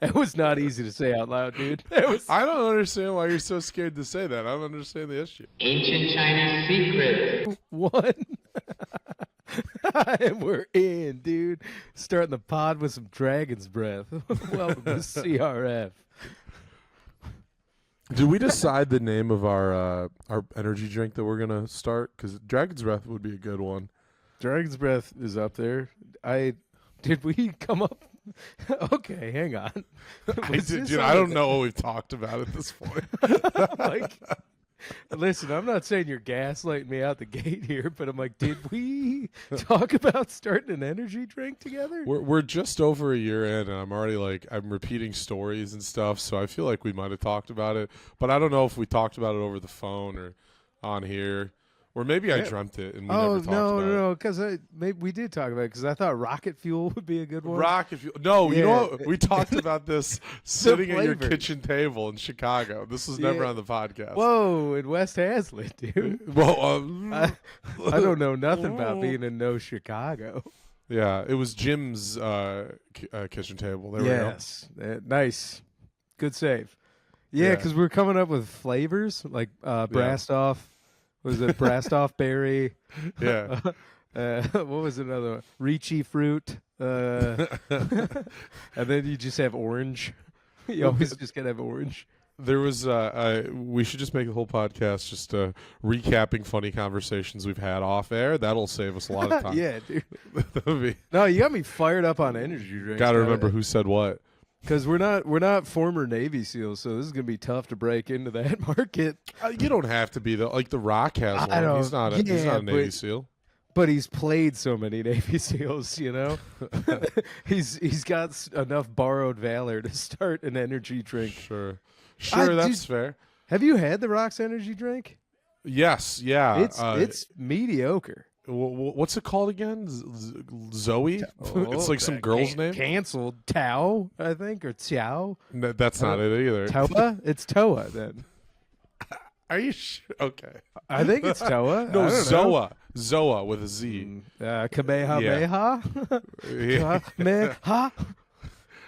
That was not easy to say out loud, dude. That was I don't understand why you're so scared to say that. I don't understand the issue. Ancient Chinese secret. one. And we're in, dude. Starting the pod with some dragon's breath. Welcome to CRF. Did we decide the name of our energy drink that we're gonna start? Because Dragon's Breath would be a good one. Dragon's breath is up there. Did we come up? Okay, hang on. I don't know what we've talked about at this point. Like, listen, I'm not saying you're gaslighting me out the gate here, but I'm like, did we talk about starting an energy drink together? We're just over a year in, and I'm already like, I'm repeating stories and stuff, so I feel like we might have talked about it, but I don't know if we talked about it over the phone or on here. Or maybe I dreamt it and we never talked about it. No, because maybe we did talk about it because I thought rocket fuel would be a good one. Rocket fuel. No, you know what? We talked about this sitting at your kitchen table in Chicago. This was never on the podcast. Whoa, in West Hazlet, dude. Well, I don't know nothing about being in no Chicago. Yeah, it was Jim's kitchen table. There we go. Yes, nice, good save. Yeah, because we're coming up with flavors like brassed off. Was it brassed-off berry? Yeah. What was another one? Ricci fruit. And then you just have orange. You always just gotta have orange. There was. We should just make the whole podcast just recapping funny conversations we've had off air. That'll save us a lot of time. Yeah, dude. That'll be. No, you got me fired up on energy drinks. Got to remember who said what. Because we're not former Navy SEALs, so this is gonna be tough to break into that market. You don't have to be though. Like The Rock has one. I don't, he's not a Navy SEAL. But he's played so many Navy SEAls, you know. he's got enough borrowed valor to start an energy drink. Sure, that's fair. Have you had the Rock's energy drink? Yes, yeah. It's mediocre. What's it called again? Zoe? It's like some girl's name? Canceled. Tao, I think, or Tiao. No, that's not it either. Toa? It's Toa, then. Are you sure? Okay. I think it's Toa. No, Zoa. Zoa with a Z. Kamehameha? Yeah. Kameha?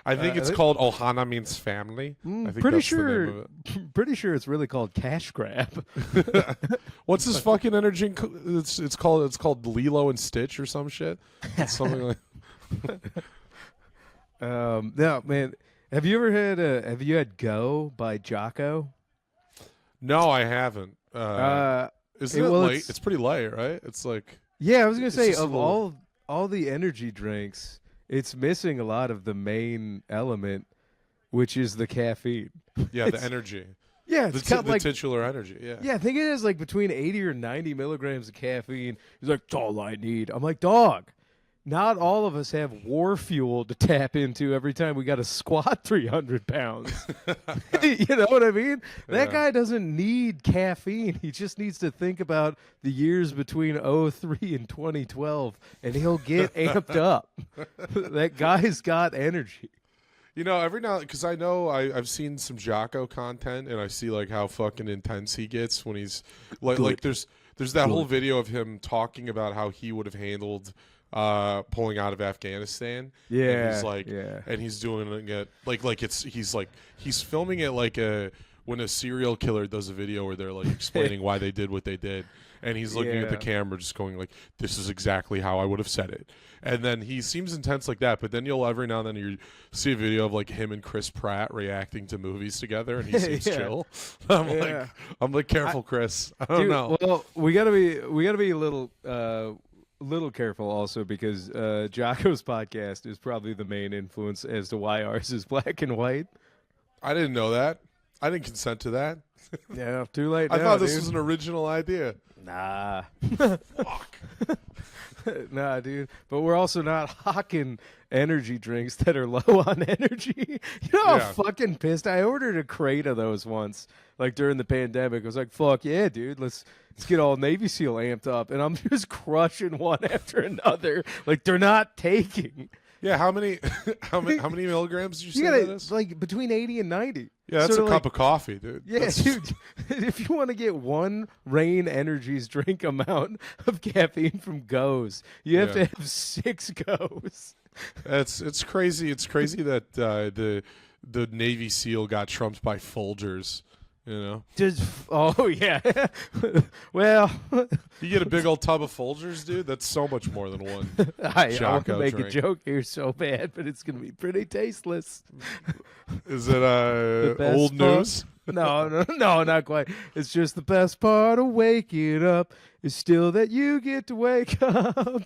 I think it's called Ohana means family. I think pretty that's the name sure. of it. Pretty sure it's really called cash grab. What's this fucking energy? It's called Lilo and Stitch or some shit. It's something like. No, man. Have you had Go by Jocko? No, I haven't. Isn't it light? It's pretty light, right? It's like. Yeah, I was gonna say of all the energy drinks, it's missing a lot of the main element, which is the caffeine. Yeah, the energy. Yeah, it's the titular energy. Yeah. Yeah, I think it has like between 80 or 90 milligrams of caffeine. He's like, that's all I need. I'm like, dog, not all of us have war fuel to tap into every time we got to squat 300 pounds. You know what I mean? That guy doesn't need caffeine. He just needs to think about the years between 2003 and 2012, and he'll get amped up. That guy's got energy. You know, every now, because I know I've seen some Jocko content, and I see like how fucking intense he gets when he's like there's that whole video of him talking about how he would have handled pulling out of Afghanistan. Yeah, and he's like, and he's doing it he's filming it like when a serial killer does a video where they're like explaining why they did what they did. And he's looking at the camera just going like, this is exactly how I would have said it. And then he seems intense like that, but then you'll every now and then you see a video of like him and Chris Pratt reacting to movies together, and he seems chill. I'm like, careful, Chris. I don't know. Well, we gotta be a little careful also because Jocko's podcast is probably the main influence as to why ours is black and white. I didn't know that. I didn't consent to that. Yeah, too late. I thought this was an original idea. Nah. Fuck. Nah, dude. But we're also not hawking energy drinks that are low on energy. You know how fucking pissed I ordered a crate of those once, like during the pandemic. I was like, fuck yeah, dude. Let's get all Navy SEAL amped up. And I'm just crushing one after another. Like they're not taking. Yeah, how many milligrams did you say that is? Like between 80 and 90. Yeah, that's a cup of coffee, dude. Yeah, dude. If you want to get one Rain Energies drink amount of caffeine from Goes, you have to have 6 Goes. It's crazy. It's crazy that the Navy SEAL got trumped by Folgers. You know, oh yeah. Well, you get a big old tub of Folgers, dude. That's so much more than one. I want to Jocko make drink. a joke here so bad, but it's gonna be pretty tasteless. Is it best old part- news? No, not quite. It's just the best part of waking up is still that you get to wake up.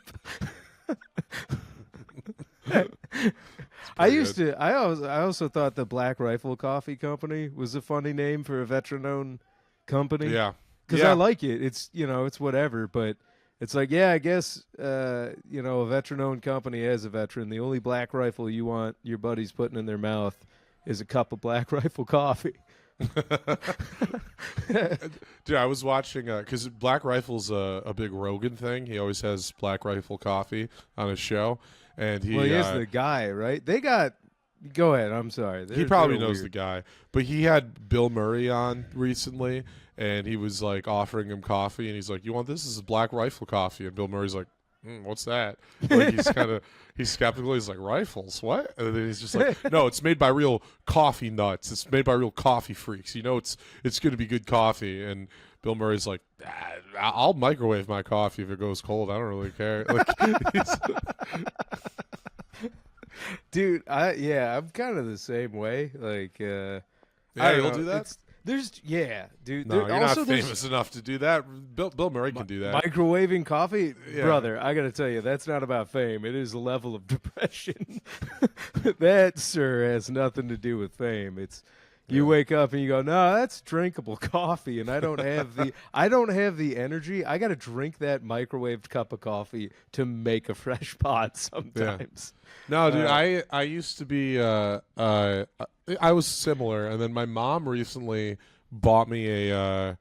I also thought the Black Rifle Coffee Company was a funny name for a veteran-owned company. Yeah, because I like it. It's it's whatever, but it's like I guess a veteran-owned company as a veteran, the only Black Rifle you want your buddies putting in their mouth is a cup of Black Rifle coffee. Dude, I was watching because Black Rifle's a big Rogan thing. He always has Black Rifle coffee on his show, and he is the guy, right? They got. Go ahead. I'm sorry. He probably they're knows weird. the guy, but he had Bill Murray on recently, and he was like offering him coffee, and he's like, "You want this? This is Black Rifle coffee," and Bill Murray's like, "What's that?" Like he's skeptical. He's like, "Rifles? What?" And then he's just like, "No, it's made by real coffee nuts. It's made by real coffee freaks. It's going to be good coffee." And Bill Murray's like, "I'll microwave my coffee if it goes cold. I don't really care." Like, Dude, I'm kind of the same way. Like, yeah, I don't you'll know. do that. Dude. No, you're also, not famous enough to do that. Bill Murray can do that. Microwaving coffee, Yeah. brother. I got to tell you, that's not about fame. It is a level of depression. That, sir, has nothing to do with fame. It's you wake up and you go, no, that's drinkable coffee, and I don't have the energy. I got to drink that microwaved cup of coffee to make a fresh pot sometimes. No, dude, I used to be I was similar, and then my mom recently bought me a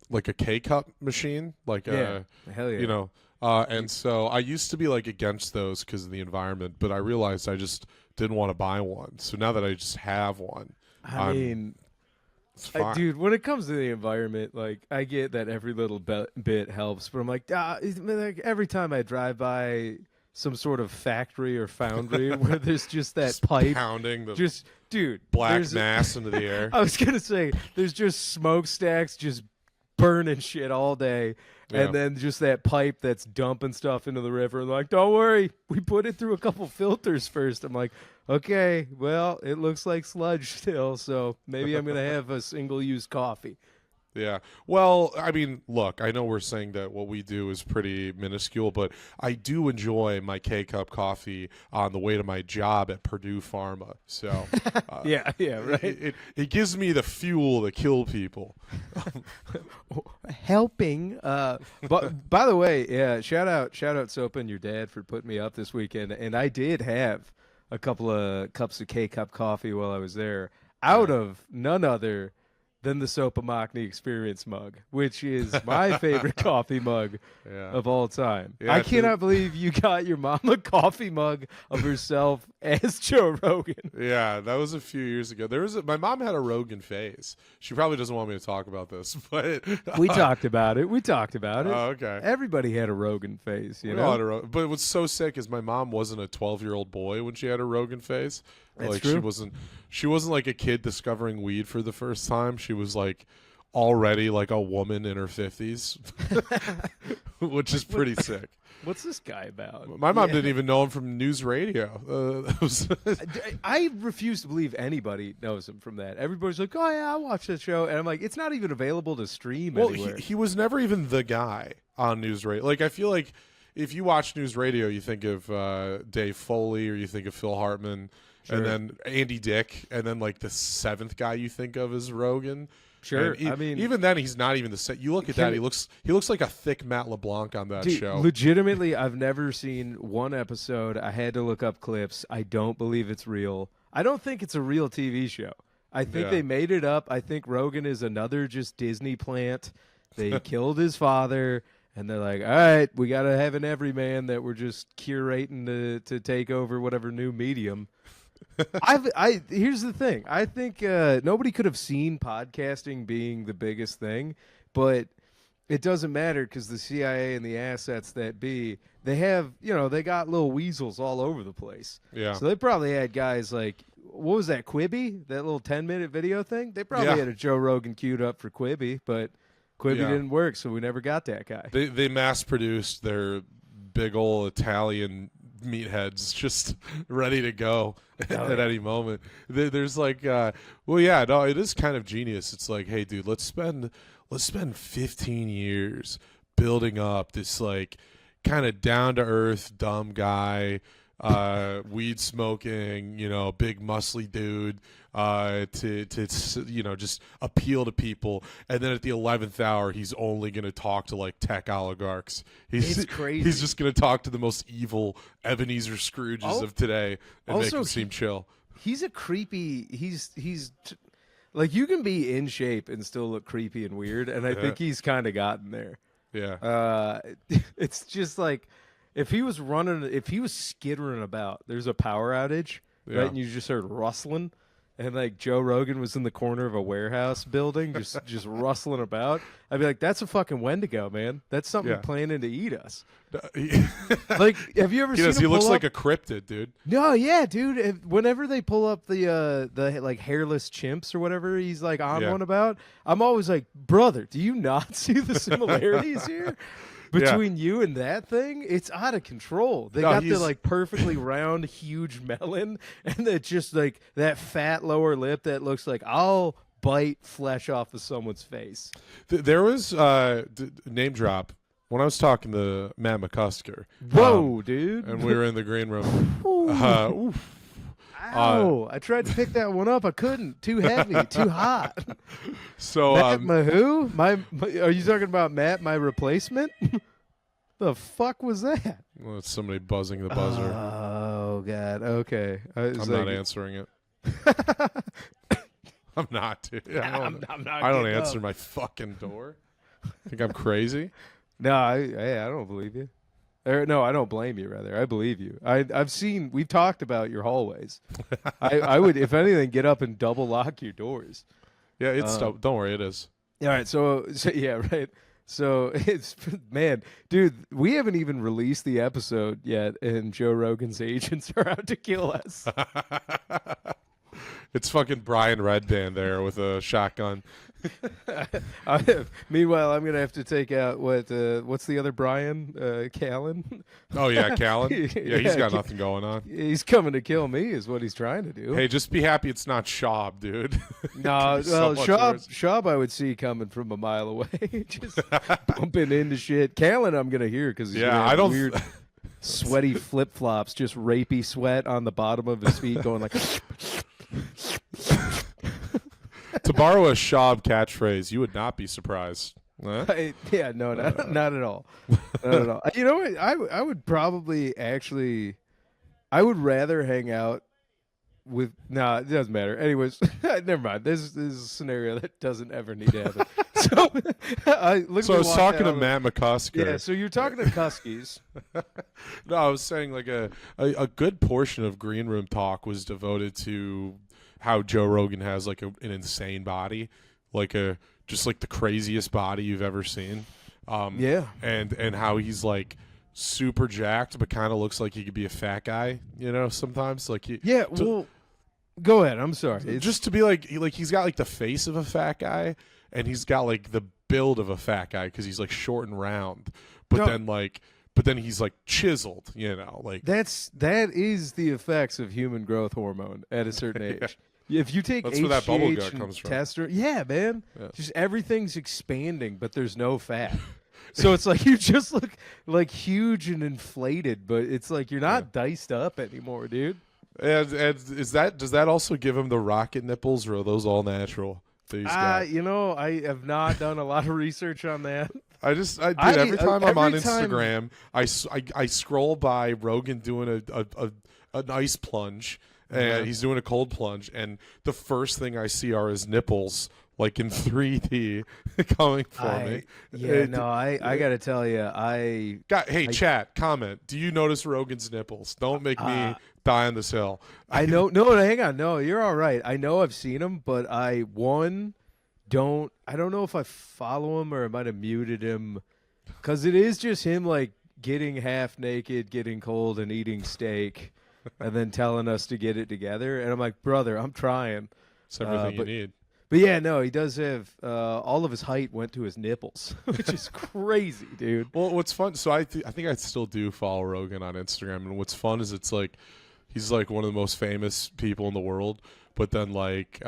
like a K-cup machine, like Hell yeah. and so I used to be like against those because of the environment, but I realized I just didn't want to buy one. So now that I just have one, I mean, it's fine. dude, when it comes to the environment, like I get that every little bit helps, but I'm like, like every time I drive by some sort of factory or foundry where there's just that Just pipe, pounding the just dude, black there's- mass into the air. I was gonna say there's just smokestacks just burning shit all day. Yeah. And then just that pipe that's dumping stuff into the river. And like, don't worry, we put it through a couple filters first. I'm like, okay, well, it looks like sludge still, so maybe I'm going to have a single-use coffee. Yeah. Well, I mean, look, I know we're saying that what we do is pretty minuscule, but I do enjoy my K-cup coffee on the way to my job at Purdue Pharma. So, Yeah, right. It gives me the fuel to kill people. Helping. But by the way, yeah, shout out Soap and your dad for putting me up this weekend. And I did have a couple of cups of K-cup coffee while I was there, out of none other than the Soapamachny Experience mug, which is my favorite coffee mug Yeah. of all time. Yeah, I it's cannot believe you got your mom a coffee mug of herself as Joe Rogan. Yeah, that was a few years ago. My mom had a Rogan phase. She probably doesn't want me to talk about this, but We talked about it. Oh, okay. Everybody had a Rogan phase, you We know? all had a but what's so sick is my mom wasn't a 12-year-old boy when she had a Rogan phase. That's like true. she wasn't like a kid discovering weed for the first time. She was like already like a woman in her 50s, which is pretty sick. What's this guy about? My mom didn't even know him from news radio. I refuse to believe anybody knows him from that. Everybody's like, oh, yeah, I watch that show. And I'm like, it's not even available to stream Well, anywhere. he was never even the guy on news radio. Like, I feel like if you watch news radio, you think of Dave Foley or you think of Phil Hartman. Sure. And then Andy Dick, and then like the seventh guy you think of is Rogan. Sure, And I mean, even then he's not even the same. You look at that, he looks like a thick Matt LeBlanc on that dude, show. legitimately, I've never seen one episode. I had to look up clips. I don't believe it's real. I don't think it's a real TV show. I think Yeah. they made it up. I think Rogan is another just Disney plant. They killed his father. And they're like, all right, we got to have an everyman that we're just curating to take over whatever new medium. Here's the thing. I think nobody could have seen podcasting being the biggest thing, but it doesn't matter because the CIA and the assets that be, they have, they got little weasels all over the place. Yeah. So they probably had guys like what was that, Quibi? That little 10-minute video thing? They probably had a Joe Rogan queued up for Quibi, but Quibi didn't work, so we never got that guy. They mass produced their big old Italian meatheads just ready to go at any moment. There's like, it is kind of genius. It's like, hey, dude, let's spend 15 years building up this like kind of down to earth dumb guy, weed smoking, big muscly dude, to just appeal to people, and then at the 11th hour he's only going to talk to like tech oligarchs. It's crazy. He's just going to talk to the most evil Ebenezer Scrooges of today and make them seem chill. He's a creepy. Like, you can be in shape and still look creepy and weird, and I think he's kind of gotten there. Yeah. It's just like if he was skittering about, there's a power outage, right? And you just heard rustling, and like Joe Rogan was in the corner of a warehouse building, just rustling about. I'd be like, that's a fucking Wendigo, man. That's something planning to eat us. Like, have you ever seen him he looks pull like up? a cryptid, dude. No, yeah, dude. Whenever they pull up the like hairless chimps or whatever he's like on one about, I'm always like, brother, do you not see the similarities here between you and that thing? It's out of control. They got the like perfectly round, huge melon, and that just like that fat lower lip that looks like I'll bite flesh off of someone's face. There was name drop. When I was talking to Matt McCusker, whoa, dude, and we were in the green room. Ow! I tried to pick that one up. I couldn't. Too heavy. Too hot. So, Matt, who? Are you talking about Matt, my replacement? The fuck was that? Well, it's somebody buzzing the buzzer. Oh God. Okay. I'm not answering it. I'm not, dude. I don't answer my fucking door. Think I'm crazy? No, I don't believe you. No, I don't blame you, rather. I believe you. We've talked about your hallways. I would, if anything, get up and double lock your doors. Yeah, it's don't worry, it is. All right, so yeah, right. So it's, man, dude, we haven't even released the episode yet, and Joe Rogan's agents are out to kill us. It's fucking Brian Redband there with a shotgun. Meanwhile, I'm gonna have to take out what's the other Brian? Callen. Oh yeah, Callen. Yeah, he's got nothing going on. He's coming to kill me, is what he's trying to do. Hey, just be happy it's not Schaub, dude. No, well, Schaub, I would see coming from a mile away, just bumping into shit. Callen, I'm gonna hear because I don't. Weird, sweaty flip flops, just rapey sweat on the bottom of his feet, going like. To borrow a Schaub catchphrase, you would not be surprised. Huh? Yeah, no, not at all. Not at all. You know what? I would probably actually, I would rather hang out with. Nah, it doesn't matter. Anyways, never mind. This is a scenario that doesn't ever need to happen. I was talking to Matt McCusker. Yeah, so you're talking to Cuskies. No, I was saying like a good portion of Green Room Talk was devoted to how Joe Rogan has like an insane body, like just like the craziest body you've ever seen. And how he's like super jacked, but kind of looks like he could be a fat guy, sometimes like well, go ahead. I'm sorry. Just to be like he's got like the face of a fat guy, and he's got like the build of a fat guy because he's like short and round, but then he's like chiseled, like that is the effects of human growth hormone at a certain age. If you take that's where that bubble gut and comes from. Yeah, man. Yeah. Just everything's expanding, but there's no fat. So it's like you just look like huge and inflated, but it's like you're not diced up anymore, dude. And does that also give him the rocket nipples, or are those all natural? I have not done a lot of research on that. Every time I'm on Instagram, I scroll by Rogan doing an ice plunge. And he's doing a cold plunge, and the first thing I see are his nipples, like in 3D, coming for me. I got to tell you, chat, comment. Do you notice Rogan's nipples? Don't make me die on this hill. I know. No, hang on. No, you're all right. I know I've seen him, but I don't know if I follow him or I might have muted him, because it is just him like getting half naked, getting cold, and eating steak. and then telling us to get it together. And I'm like, brother, I'm trying. It's everything you need. But yeah, no, he does have all of his height went to his nipples, which is crazy, dude. Well, what's fun? So I think I still do follow Rogan on Instagram, and what's fun is it's like he's like one of the most famous people in the world, but then like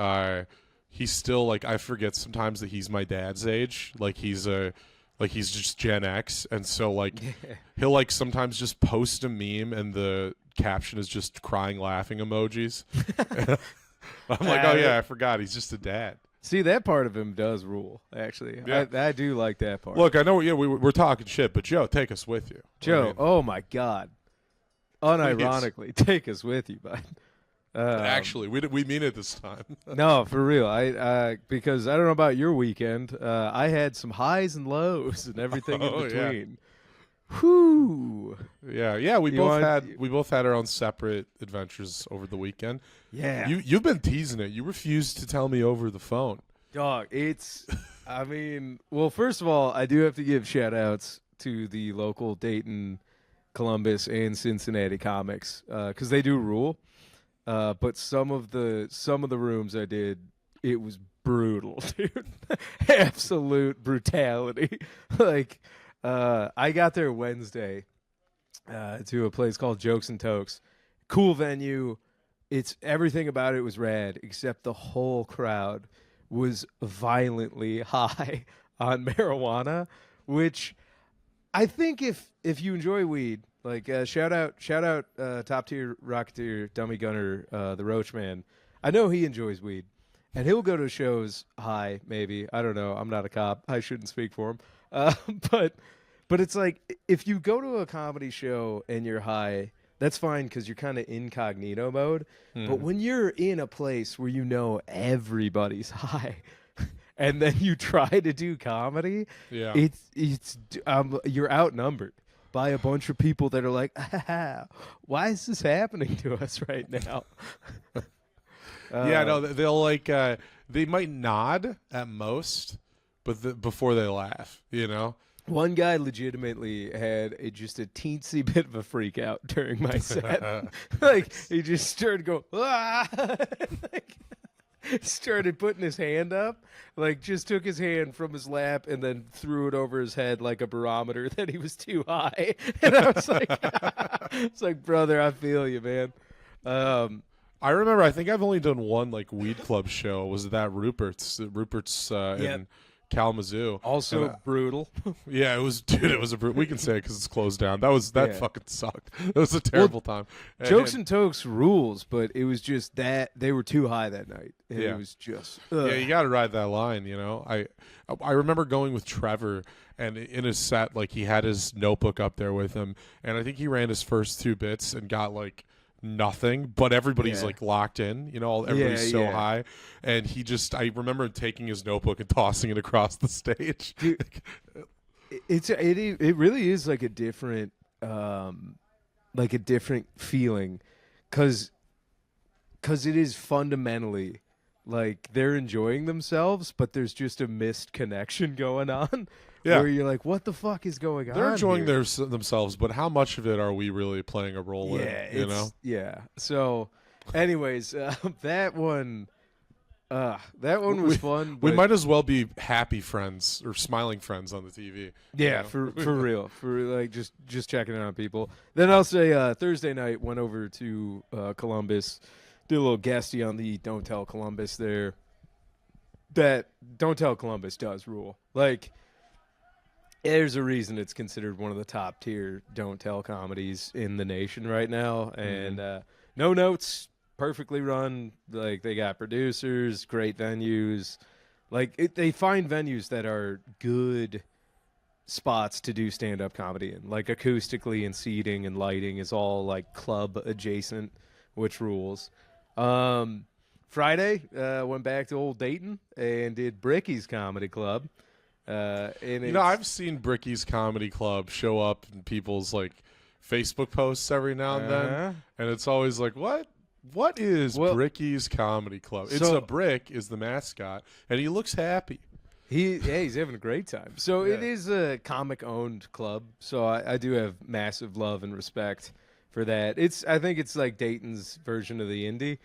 he's still like I forget sometimes that he's my dad's age, like he's just Gen X, and so like he'll like sometimes just post a meme and the caption is just crying laughing emojis. I'm like, oh yeah, I forgot. He's just a dad. See, that part of him does rule, actually. Yeah. I do like that part. Look, I know we're talking shit, but Joe, take us with you. Joe, I mean, oh my God. Unironically, take us with you, bud. actually, we mean it this time. No, for real. I because I don't know about your weekend. I had some highs and lows and everything in between. Whew. Yeah. We both had our own separate adventures over the weekend. Yeah. You've been teasing it. You refused to tell me over the phone. Dog, I mean, well, first of all, I do have to give shout outs to the local Dayton, Columbus, and Cincinnati comics because they do rule. But some of the rooms I did, it was brutal, dude. Absolute brutality. Like, I got there Wednesday to a place called Jokes and Tokes. Cool venue. It's everything about it was rad, except the whole crowd was violently high on marijuana, which I think if you enjoy weed, like shout out top tier rocketeer dummy gunner the Roach Man. I know he enjoys weed, and he'll go to shows high. Maybe I don't know. I'm not a cop. I shouldn't speak for him. But it's like if you go to a comedy show and you're high, that's fine because you're kind of incognito mode. But when you're in a place where you know everybody's high, and then you try to do comedy, it's you're outnumbered by a bunch of people that are like, why is this happening to us right now? Yeah, no, they'll like they might nod at most, but before they laugh, you know. One guy legitimately had just a teensy bit of a freak out during my set. Like he just started going, like, started putting his hand up, like just took his hand from his lap and then threw it over his head like a barometer that he was too high. And I was like, it's like, brother, I feel you, man. I remember. I think I've only done one like weed club show. Was that Rupert's in Kalamazoo? Also brutal. Yeah, it was. Dude, it was a brutal. We can say it because it's closed down. That fucking sucked. It was a terrible time. Jokes and Tokes rules, but it was just that they were too high that night. And it was just yeah. You got to ride that line. You know, I remember going with Trevor. And in his set, like he had his notebook up there with him, and I think he ran his first 2 bits and got like nothing, but everybody's like locked in, you know, everybody's so high, and I remember taking his notebook and tossing it across the stage. Dude, it really is like a different feeling because it is fundamentally like they're enjoying themselves, but there's just a missed connection going on. Yeah. Where you're like, what the fuck is going on? They're enjoying themselves, but how much of it are we really playing a role in? You know? Yeah. So, anyways, that one was fun. We might as well be happy friends or smiling friends on the TV. Yeah, you know? for real, for like just checking in on people. Then I'll say Thursday night went over to Columbus, did a little guesty on the Don't Tell Columbus there. That Don't Tell Columbus does rule. Like, there's a reason it's considered one of the top tier Don't Tell comedies in the nation right now. And no notes, perfectly run. Like, they got producers, great venues. Like, they find venues that are good spots to do stand-up comedy in. Like, acoustically and seating and lighting is all, like, club adjacent, which rules. Friday, went back to old Dayton and did Bricky's Comedy Club. I've seen Bricky's Comedy Club show up in people's like Facebook posts every now and then, and it's always like, what is Bricky's Comedy Club? It's a brick is the mascot, and he looks happy. He's having a great time. So it is a comic-owned club, so I do have massive love and respect for that. I think it's like Dayton's version of the indie.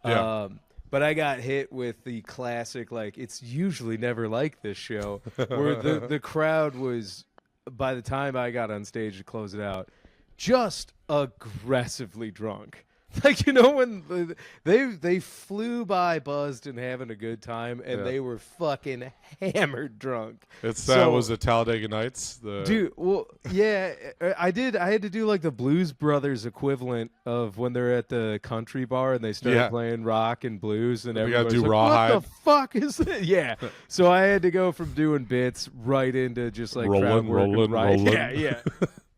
Yeah. But I got hit with the classic, like, it's usually never like this show, where the crowd was, by the time I got on stage to close it out, just aggressively drunk. Like, when they flew by buzzed and having a good time, and they were fucking hammered drunk. That was the Talladega Nights? Dude, well, yeah, I had to do like the Blues Brothers equivalent of when they're at the country bar and they start playing rock and blues, and everybody's do like, Rawhide. what the fuck is that? Yeah. So I had to go from doing bits right into just like crowd work and rolling. Yeah.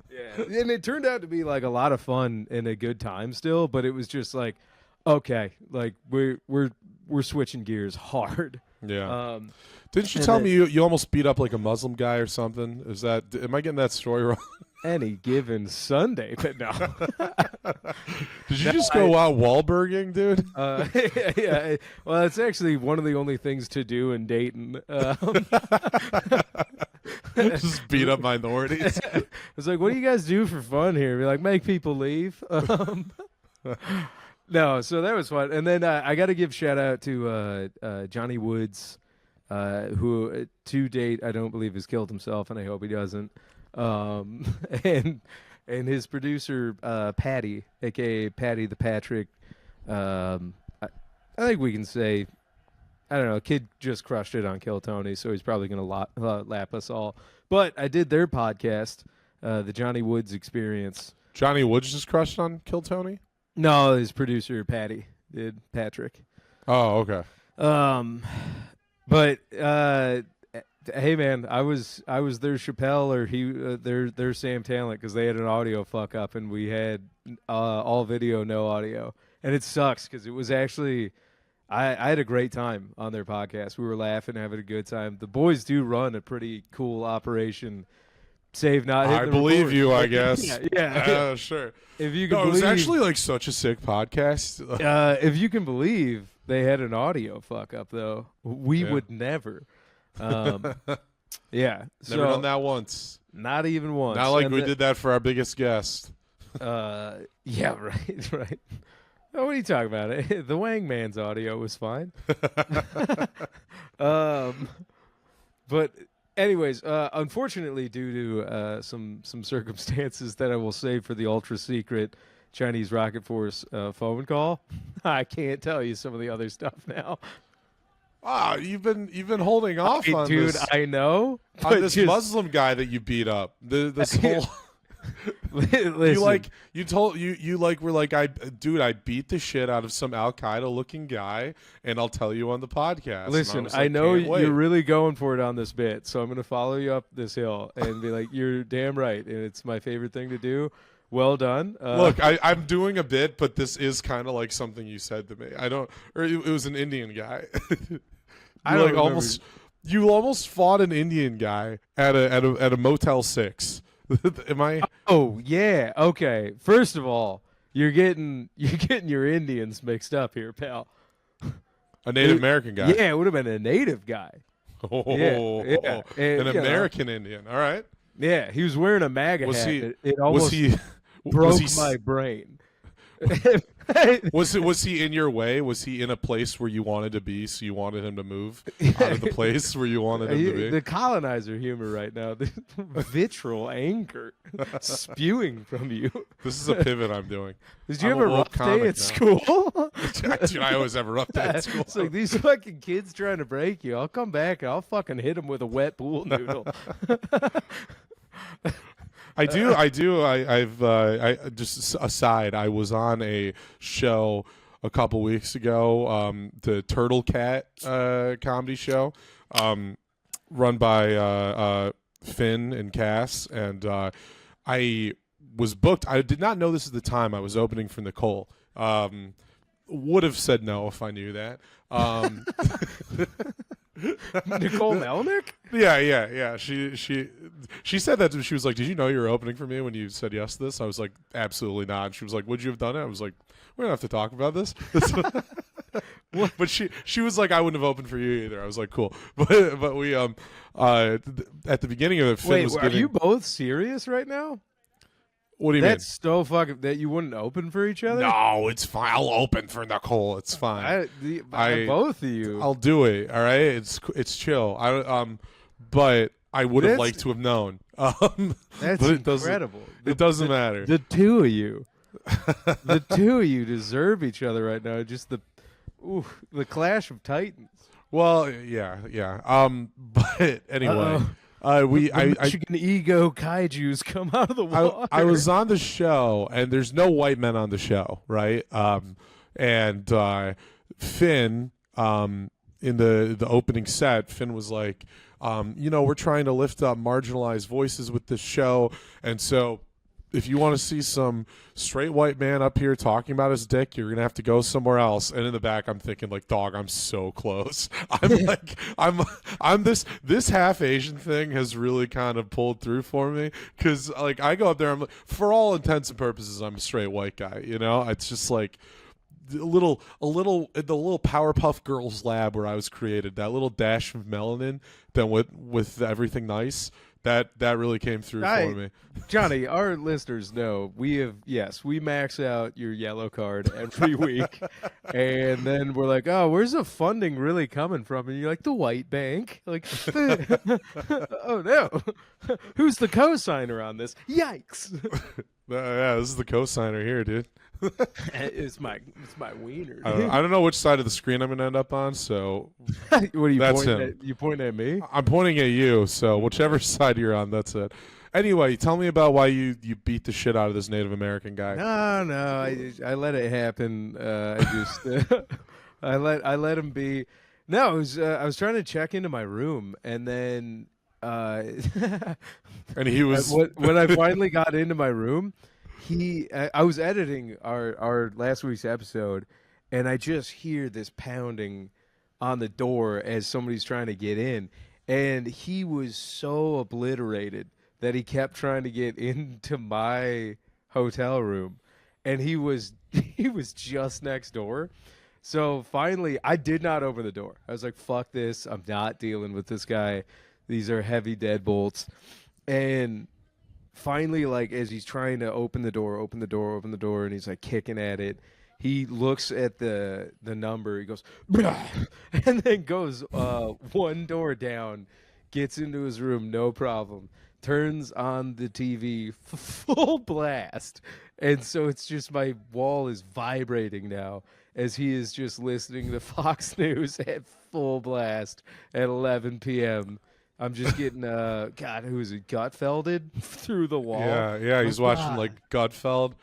Yeah, and it turned out to be like a lot of fun and a good time still, but it was just like, okay, like we're switching gears hard. Yeah. Didn't you tell me you almost beat up like a Muslim guy or something? Am I getting that story wrong? Any given Sunday, but no. Did you just go out Wahlberging, dude? Yeah. Well, it's actually one of the only things to do in Dayton. Just beat up minorities. It's like, what do you guys do for fun here? Be like, make people leave. No, so that was fun. And then I got to give shout out to Johnny Woods, who to date I don't believe has killed himself, and I hope he doesn't. And his producer Patty, aka Patty the Patrick. I think we can say, I don't know, kid just crushed it on Kill Tony, so he's probably going to lap us all. But I did their podcast, the Johnny Woods Experience. Johnny Woods just crushed on Kill Tony? No, his producer Patty did, Patrick. Oh, okay. But hey man, I was their Chappelle or their Sam Talent, because they had an audio fuck up and we had all video, no audio, and it sucks because it was actually. I had a great time on their podcast. We were laughing, having a good time. The boys do run a pretty cool operation. Save not. I believe you, I guess. Yeah. Sure. If you can it believe, was actually like such a sick podcast. If you can believe, they had an audio fuck up though. We would never. Yeah. Never done that once. Not even once. Not like we did that for our biggest guest. Yeah. Right. Oh, what are you talking about? The Wang Man's audio was fine. But anyways, unfortunately, due to some circumstances that I will save for the ultra secret Chinese Rocket Force phone call, I can't tell you some of the other stuff now. You've been holding off on dude. this. I know on this Muslim guy that you beat up. This whole. Listen. you were like, I beat the shit out of some Al Qaeda looking guy, and I'll tell you on the podcast. Listen, I know you're really going for it on this bit, so I'm going to follow you up this hill and be like, you're damn right, and it's my favorite thing to do. Well done. Look, I'm doing a bit, but this is kind of like something you said to me. It was an Indian guy. You almost fought an Indian guy at a Motel 6. Am I? Oh yeah. Okay. First of all, you're getting your Indians mixed up here, pal. A Native American guy. Yeah, it would have been a native guy. Yeah. An American Indian. All right. Yeah, he was wearing a MAGA hat. It almost broke my brain. Was he in your way? Was he in a place where you wanted to be, so you wanted him to move out of the place where you wanted him to be? The colonizer humor right now, the vitriol anger spewing from you. This is a pivot I'm doing. Did you have a rough day at school? Dude, I always have a rough day at school. It's like these fucking kids trying to break you. I'll come back and I'll fucking hit them with a wet pool noodle. I do. I've just aside. I was on a show a couple weeks ago, the Turtle Cat comedy show, run by Finn and Cass, and I was booked. I did not know this at the time. I was opening for Nicole. Would have said no if I knew that. Nicole Melnick? Yeah. She said that. She was like, "Did you know you were opening for me when you said yes to this?" I was like, "Absolutely not." And she was like, "Would you have done it?" I was like, "We don't have to talk about this." But she was like, "I wouldn't have opened for you either." I was like, "Cool." But we at the beginning of it, Finn was are you both serious right now? What do you That's so fucking that you wouldn't open for each other. mean? No, it's fine. I'll open for Nicole. It's fine. Both of you. I'll do it. All right. It's chill. But I would have liked to have known. That's but incredible. It doesn't matter. The two of you, deserve each other right now. Just the clash of titans. Well, yeah. But anyway. Michigan ego kaiju's come out of the water. I was on the show, and there's no white men on the show, right? And Finn, in the opening set, Finn was like, we're trying to lift up marginalized voices with this show, and so if you want to see some straight white man up here talking about his dick, you're gonna have to go somewhere else. And in the back, I'm thinking like, dog, I'm so close. I'm this half Asian thing has really kind of pulled through for me, because like I go up there, I'm like, for all intents and purposes, I'm a straight white guy. It's just like the little Powerpuff Girls lab where I was created, that little dash of melanin that with everything nice. That really came through for me. Johnny, our listeners know we max out your yellow card every week. And then we're like, oh, where's the funding really coming from? And you're like, the white bank. Like, oh, no. Who's the co-signer on this? Yikes. Yeah, this is the co-signer here, dude. It's my wiener. I don't know which side of the screen I'm going to end up on, so what are you that's pointing him. at? You pointing at me? I'm pointing at you, so whichever side you're on, that's it. Anyway, tell me about why you beat the shit out of this Native American guy. No, I let it happen. I just I let him be. No, I was trying to check into my room, and then and he was when I finally got into my room. I was editing our last week's episode, and I just hear this pounding on the door as somebody's trying to get in, and he was so obliterated that he kept trying to get into my hotel room, and he was just next door. So finally, I did not open the door. I was like, fuck this. I'm not dealing with this guy. These are heavy deadbolts. And finally, like, as he's trying to open the door, and he's like kicking at it, he looks at the number. He goes, "Blah," and then goes one door down, gets into his room, no problem, turns on the TV full blast, and so it's just my wall is vibrating now as he is just listening to Fox News at full blast at 11 p.m. I'm just getting, God, who is it, Gutfelded through the wall? Yeah, he's watching, like, Gutfeld.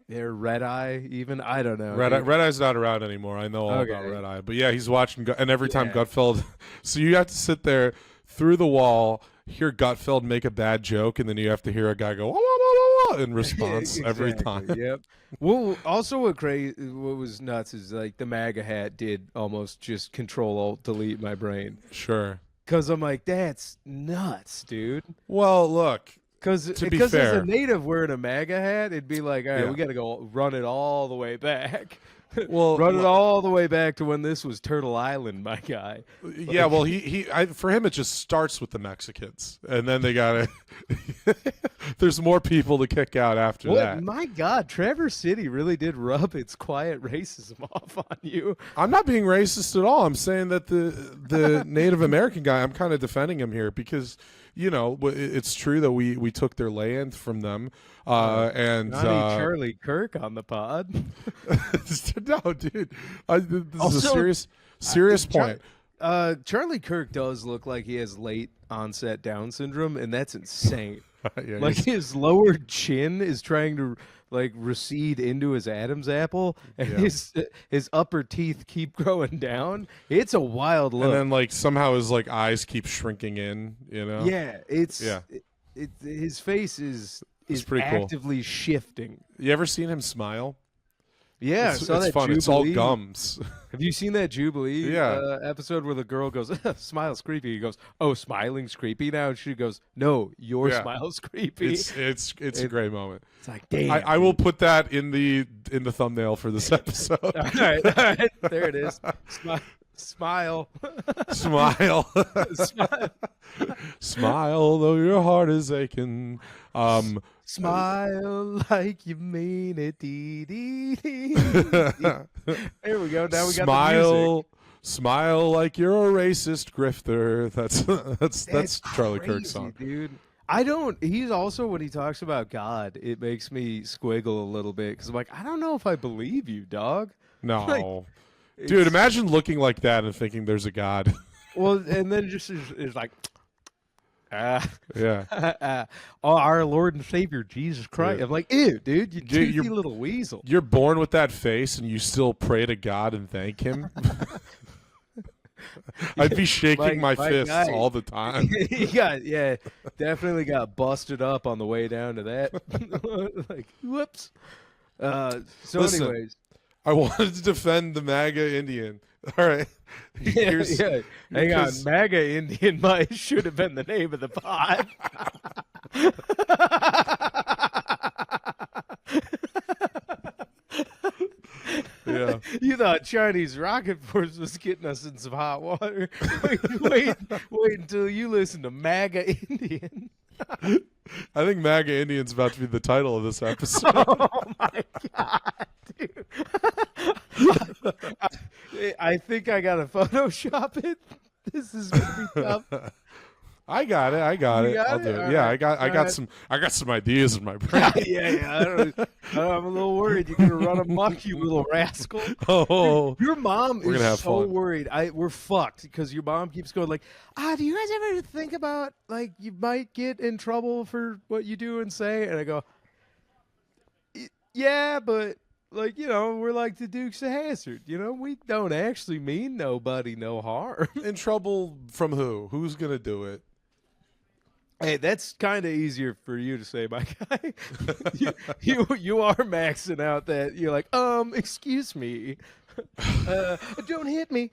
Yeah, Red Eye, even? I don't know. Red Eye's not around anymore. I know all about Red Eye. But, yeah, he's watching, and every time Gutfeld, so you have to sit there through the wall, hear Gutfeld make a bad joke, and then you have to hear a guy go, wah, wah, wah, wah, in response every time. Yep. Well, also what was nuts is, like, the MAGA hat did almost just Control-Alt-Delete my brain. Sure. Because I'm like, that's nuts, dude. Well, look, because to be fair, as a native wearing a MAGA hat, it'd be like, all right, we got to go run it all the way back. Well, run it all the way back to when this was Turtle Island, my guy. Yeah, well, for him, it just starts with the Mexicans, and then they got to. There's more people to kick out after that. My God, Traverse City really did rub its quiet racism off on you. I'm not being racist at all. I'm saying that the Native American guy, I'm kind of defending him here because, it's true that we took their land from them. And Charlie Kirk on the pod. No, dude. This is a serious point. Charlie Kirk does look like he has late onset Down syndrome, and that's insane. Yeah, like his lower chin is trying to like recede into his Adam's apple, and his upper teeth keep growing down. It's a wild look. And then like somehow his like eyes keep shrinking in. Yeah, his face is pretty actively shifting. You ever seen him smile? Yeah, it's fun. Jubilee. It's all gums. Have you seen that Jubilee episode where the girl goes, "Smile's creepy"? He goes, "Oh, smiling's creepy now." And she goes, "No, your smile's creepy." It's a great moment. It's like, damn. I will put that in the thumbnail for this episode. all right, there it is. Smile. Smile. Smile though your heart is aching. Smile like you mean it. Dee, dee, dee, dee. There we go. Now we got the music. Smile like you're a racist grifter. That's Charlie Kirk's song, dude. I don't. He's also, when he talks about God, it makes me squiggle a little bit because I'm like, I don't know if I believe you, dog. No, Like, dude. Imagine looking like that and thinking there's a God. Well, and then just is like, yeah. Oh, our Lord and Savior Jesus Christ. Yeah. I'm like, ew, dude, you Dude, toothy little weasel. You're born with that face, and you still pray to God and thank Him. I'd be shaking my fists guy. all the time. He definitely got busted up on the way down to that. Like, whoops. So, Listen, anyways, I wanted to defend the MAGA Indian. All right. yeah. Hang on, MAGA Indian should have been the name of the pod. Yeah. You thought Chinese rocket force was getting us in some hot water. wait until you listen to MAGA Indian. I think MAGA Indian's about to be the title of this episode. Oh my god, dude! I think I gotta Photoshop it. This is gonna be tough. I got it. I'll do it. All Yeah, right. I got some ideas in my brain. yeah. I'm a little worried you're gonna run amok, you little rascal. Oh, Your mom We're is gonna have so fun. worried. We're fucked because your mom keeps going like, do you guys ever think about like you might get in trouble for what you do and say? And I go, yeah, but like, we're like the Dukes of Hazzard. We don't actually mean nobody no harm. in trouble from who? Who's gonna do it? Hey, that's kind of easier for you to say, my guy. you are maxing out that you're like, excuse me, don't hit me.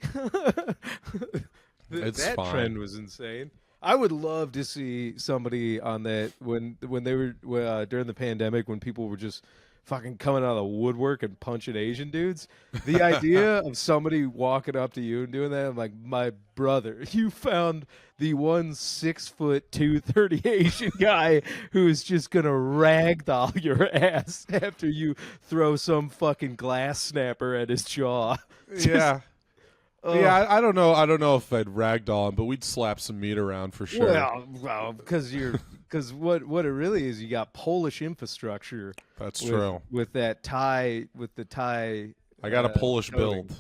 It's that fine. trend was insane. I would love to see somebody on that when they were during the pandemic, when people were just fucking coming out of the woodwork and punching Asian dudes. The idea of somebody walking up to you and doing that, I'm like, my brother, you found the 6'2", 230 Asian guy who is just gonna ragdoll your ass after you throw some fucking glass snapper at his jaw. Yeah. Yeah, I don't know. I don't know if I'd ragdoll him, but we'd slap some meat around for sure. Well, because what it really is, you got Polish infrastructure. That's true. With the Thai. I got a Polish coating. build.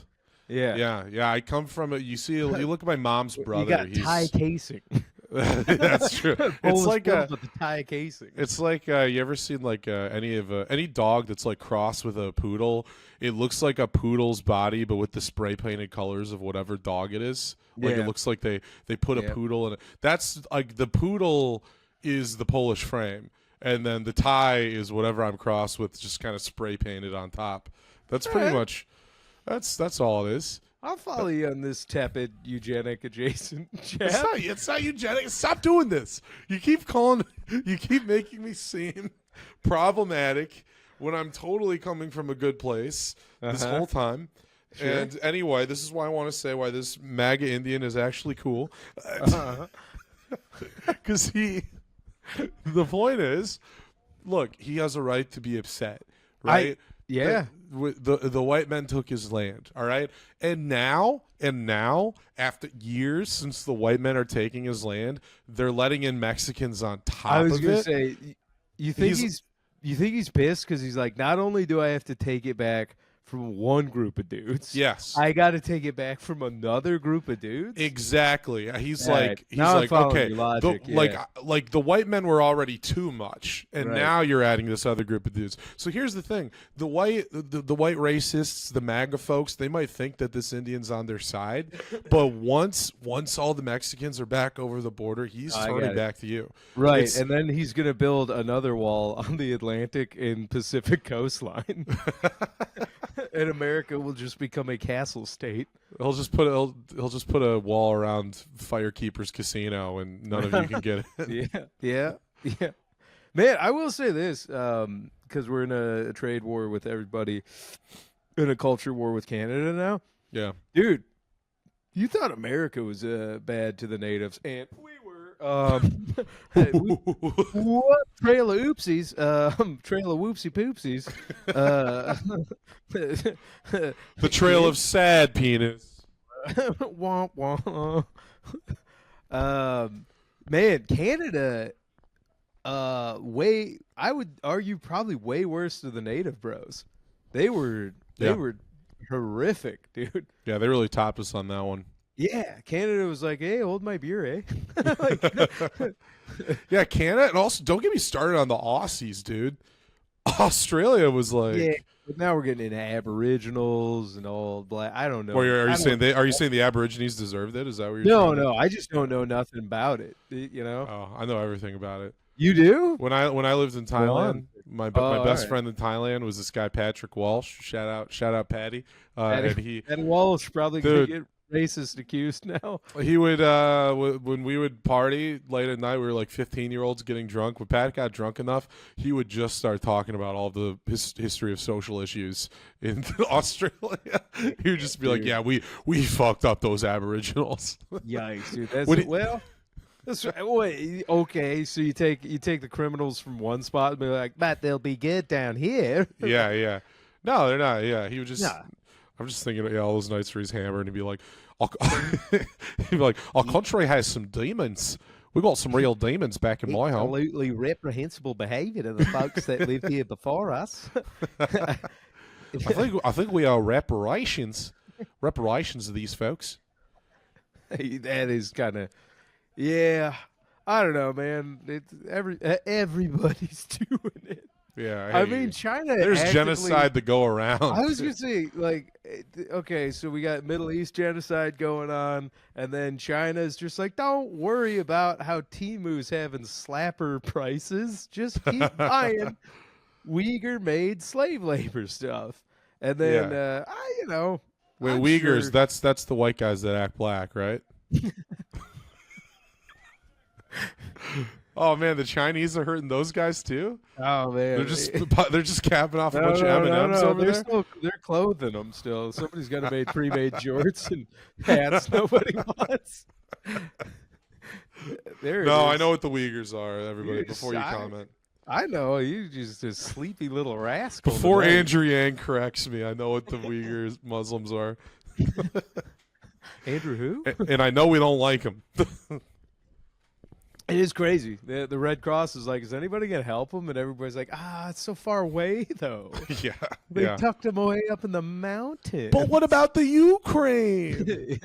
Yeah. Yeah. I come from you look at my mom's brother. You got he's Thai casing. That's true. It's Polish like build with the Thai casing. It's like you ever seen like any dog that's like crossed with a poodle? It looks like a poodle's body, but with the spray painted colors of whatever dog it is. Like it looks like they put a poodle in it. That's like the poodle is the Polish frame, and then the Thai is whatever I'm crossed with, just kind of spray painted on top. That's pretty much. That's all it is. I'll follow you on this tepid eugenic adjacent chat. It's not eugenic. Stop doing this. You keep making me seem problematic when I'm totally coming from a good place this whole time. Sure. And anyway, this is why I want to say why this MAGA Indian is actually cool. Because the point is, look, he has a right to be upset, right? The white men took his land, all right? And now, after years since the white men are taking his land, they're letting in Mexicans on top of it. I was going to say, you think he's pissed because he's like, not only do I have to take it back from one group of dudes, yes, I got to take it back from another group of dudes. Exactly. He's All like, right. he's Now I'm like, following okay, your logic, like the white men were already too much, and Right. now you're adding this other group of dudes. So here's the thing: the white racists, the MAGA folks, they might think that this Indian's on their side, but once all the Mexicans are back over the border, he's turning back to you. Right, It's- and then he's going to build another wall on the Atlantic and Pacific coastline. And America will just become a castle state. He'll just put a wall around Firekeeper's Casino, and none of you can get it. Yeah. Man, I will say this, because we're in a trade war with everybody, in a culture war with Canada now. Yeah. Dude, you thought America was bad to the natives, and we were What trail of oopsies? Trail of whoopsie poopsies. The trail of sad penis. Womp womp. Man, Canada. I would argue probably way worse than the native bros. They were horrific, dude. Yeah, they really topped us on that one. Yeah, Canada was like, "Hey, hold my beer, eh?" Like, yeah, Canada, and also don't get me started on the Aussies, dude. Australia was like, yeah, but now we're getting into Aboriginals and all black. I don't know. Are you saying the Aborigines deserved it? Is that what you're saying? No, I just don't know nothing about it. You know? Oh, I know everything about it. You do? When I lived in Thailand, my best friend in Thailand was this guy Patrick Walsh. Shout out Patty. Patty Walsh probably gonna get racist accused now. He would when we would party late at night, we were like 15-year-olds getting drunk. When Pat got drunk enough, he would just start talking about all the history of social issues in Australia. He would just be like, "Yeah, we fucked up those Aboriginals." Yikes, dude. That's right. Okay, so you take the criminals from one spot and be like, but they'll be good down here. Yeah. No, they're not. Yeah, he would just. Nah. I'm just thinking, all those nights where he's hammered and he'd be like, our country has some demons. We got some real demons back in my home. Absolutely reprehensible behaviour to the folks that lived here before us. I think we owe reparations to these folks. That is kind of, yeah. I don't know, man. It's everybody's doing it. Yeah, I mean, China. There's genocide to go around. I was gonna say, like, okay, so we got Middle East genocide going on, and then China's just like, don't worry about how Temu's having slapper prices. Just keep buying Uyghur-made slave labor stuff, and then Wait, Uyghurs? Sure. That's the white guys that act black, right? Oh man, the Chinese are hurting those guys too. Oh man, they're just capping off a bunch of M&Ms over there. They're clothing them still. Somebody's got to make pre-made jorts and hats nobody wants. I know what the Uyghurs are. Everybody, before you comment, I know you just a sleepy little rascal. Before Andrew Yang corrects me, I know what the Uyghurs Muslims are. Andrew who? And I know we don't like them. It is crazy. The Red Cross is like, is anybody going to help them? And everybody's like, it's so far away, though. Yeah. They tucked them away up in the mountains. But what about the Ukraine?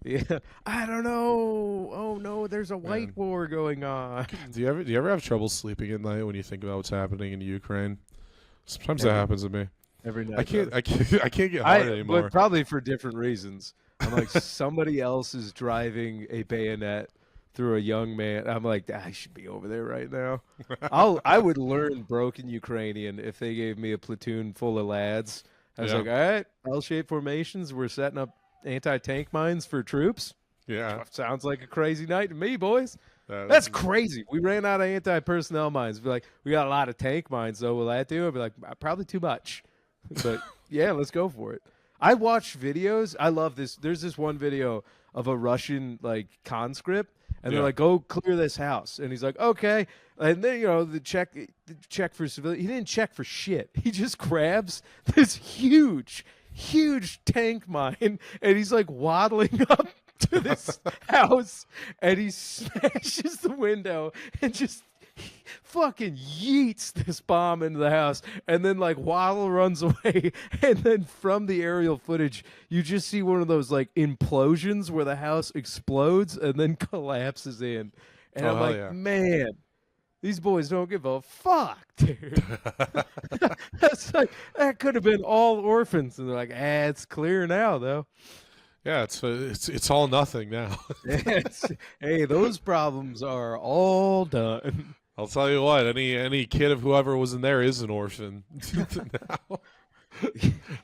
Yeah. I don't know. Oh, no, there's a white war going on. Do you ever have trouble sleeping at night when you think about what's happening in Ukraine? Sometimes that happens to me. Every night. I can't get hard anymore. But probably for different reasons. I'm like, somebody else is driving a bayonet through a young man. I'm like, I should be over there right now. I would learn broken Ukrainian if they gave me a platoon full of lads. I was like, all right, L-shaped formations. We're setting up anti-tank mines for troops. Yeah. Sounds like a crazy night to me, boys. That's crazy. We ran out of anti-personnel mines. Be like, we got a lot of tank mines, though. Will that do? I'd be like, probably too much. But, yeah, let's go for it. I watched videos. I love this. There's this one video of a Russian, conscript. And they're like, go clear this house. And he's like, okay. And then, the check for civilian. He didn't check for shit. He just grabs this huge tank mine. And he's like waddling up to this house. And he smashes the window and just fucking yeets this bomb into the house, and then Waddle runs away, and then from the aerial footage you just see one of those implosions where the house explodes and then collapses in, and I'm like, man, these boys don't give a fuck, dude. That's that could have been all orphans, and they're like, it's clear now though. Yeah, it's all nothing now. Hey, those problems are all done. I'll tell you what, any kid of whoever was in there is an orphan now.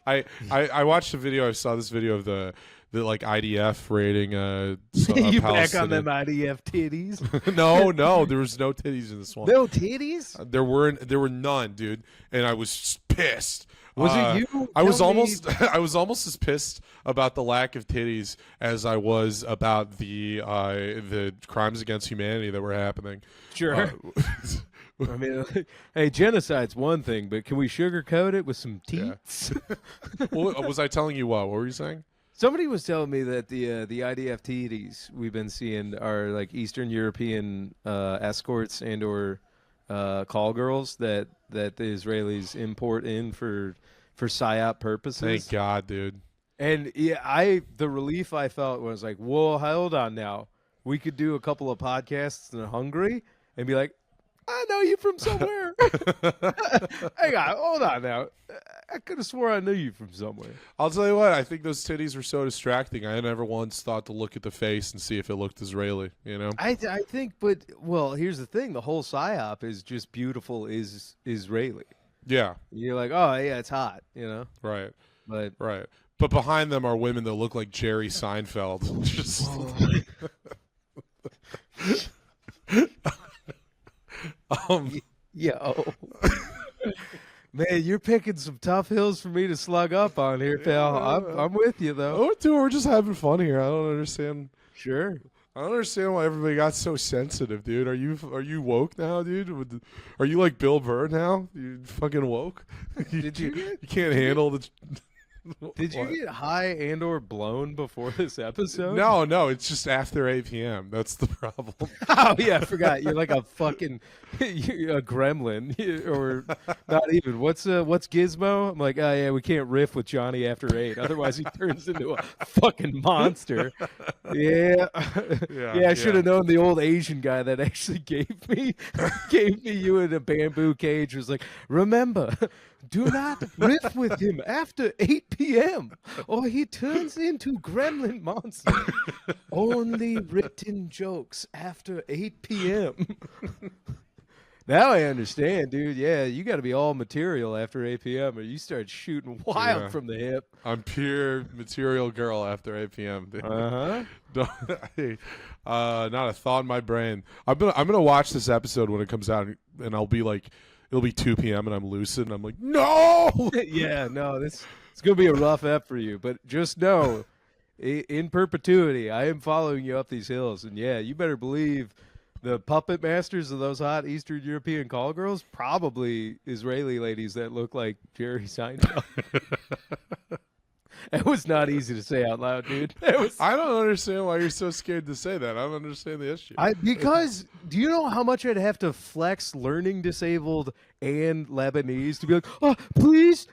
I watched a video. I saw this video of the IDF raiding. You back on them IDF titties? No, there was no titties in this one. No titties? There were none, dude. And I was just pissed. Was it you? I was Tell me- almost I was almost as pissed about the lack of titties as I was about the crimes against humanity that were happening. Sure. I mean, hey, genocide's one thing, but can we sugarcoat it with some teats? Well, was I telling you what? What were you saying? Somebody was telling me that the IDF titties we've been seeing are like Eastern European escorts and or call girls that the Israelis import in for psyop purposes. Thank God, dude. And yeah, the relief I felt was like, whoa, hold on now. We could do a couple of podcasts in Hungary and be like, I know you from somewhere. Hang on, hold on now. I could have swore I knew you from somewhere. I'll tell you what, I think those titties were so distracting. I never once thought to look at the face and see if it looked Israeli, you know? I think, but, well, here's the thing. The whole PSYOP is just beautiful is Israeli. Yeah. You're like, oh, yeah, it's hot, you know? Right. But Right. But behind them are women that look like Jerry Seinfeld. Just yo. Man, you're picking some tough hills for me to slug up on here, pal. I'm with you, though. Oh, dude, we're just having fun here. I don't understand. Sure. I don't understand why everybody got so sensitive, dude. Are you woke now, dude? Are you like Bill Burr now? You fucking woke? Did you you can't handle the? Did you get high and or blown before this episode? No, it's just after 8 p.m. That's the problem. Oh yeah, I forgot. You're like a fucking a gremlin, or not even. What's Gizmo? I'm like, oh yeah, we can't riff with Johnny after 8, otherwise he turns into a fucking monster. Yeah, I should have known the old Asian guy that actually gave me you in a bamboo cage. Was like, remember, do not riff with him after 8 p.m. or he turns into gremlin monster. Only written jokes after 8 p.m. Now I understand, dude. Yeah, you got to be all material after 8 p.m. or you start shooting wild from the hip. I'm pure material girl after 8 p.m. Dude. Not a thought in my brain. I'm gonna watch this episode when it comes out, and I'll be like, it'll be 2 p.m. and I'm lucid, and I'm like, no. Yeah, no, it's gonna be a rough ep for you, but just know, in perpetuity, I am following you up these hills, and yeah, you better believe the puppet masters of those hot Eastern European call girls, probably Israeli ladies that look like Jerry Seinfeld. That was not easy to say out loud, dude. I don't understand why you're so scared to say that. I don't understand the issue. Because do you know how much I'd have to flex learning disabled and Lebanese to be like, oh, please,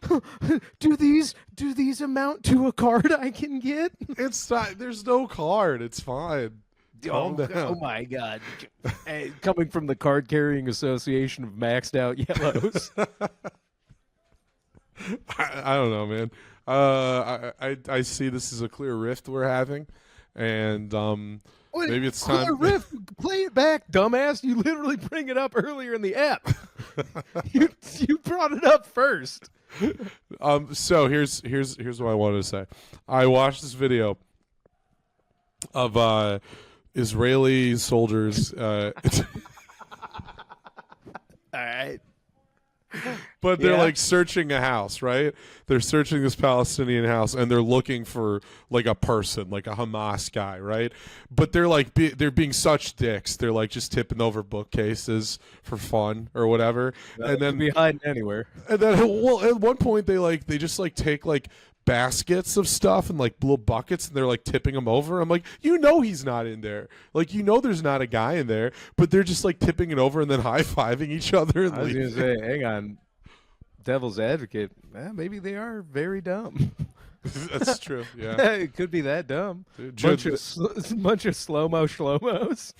do these amount to a card I can get? It's not. There's no card. It's fine. Calm down. Oh my God! Coming from the card carrying association of maxed out yellows. I don't know, man. I see this as a clear rift we're having, and maybe it's time. Clear rift, play it back, dumbass! You literally bring it up earlier in the app. you brought it up first. So here's what I wanted to say. I watched this video of Israeli soldiers. All right. But they're like searching a house, right? They're searching this Palestinian house, and they're looking for like a person, like a Hamas guy, right? But they're like they're being such dicks. They're like just tipping over bookcases for fun or whatever, and then be hiding anywhere. And then, well, at one point they just like take like baskets of stuff and like little buckets, and they're like tipping them over. I'm like, you know, he's not in there. Like, you know, there's not a guy in there, but they're just like tipping it over and then high-fiving each other. And I was gonna say, hang on, devil's advocate. Maybe they are very dumb. That's true. Yeah, it could be that dumb. Bunch of slow-mo schlomos.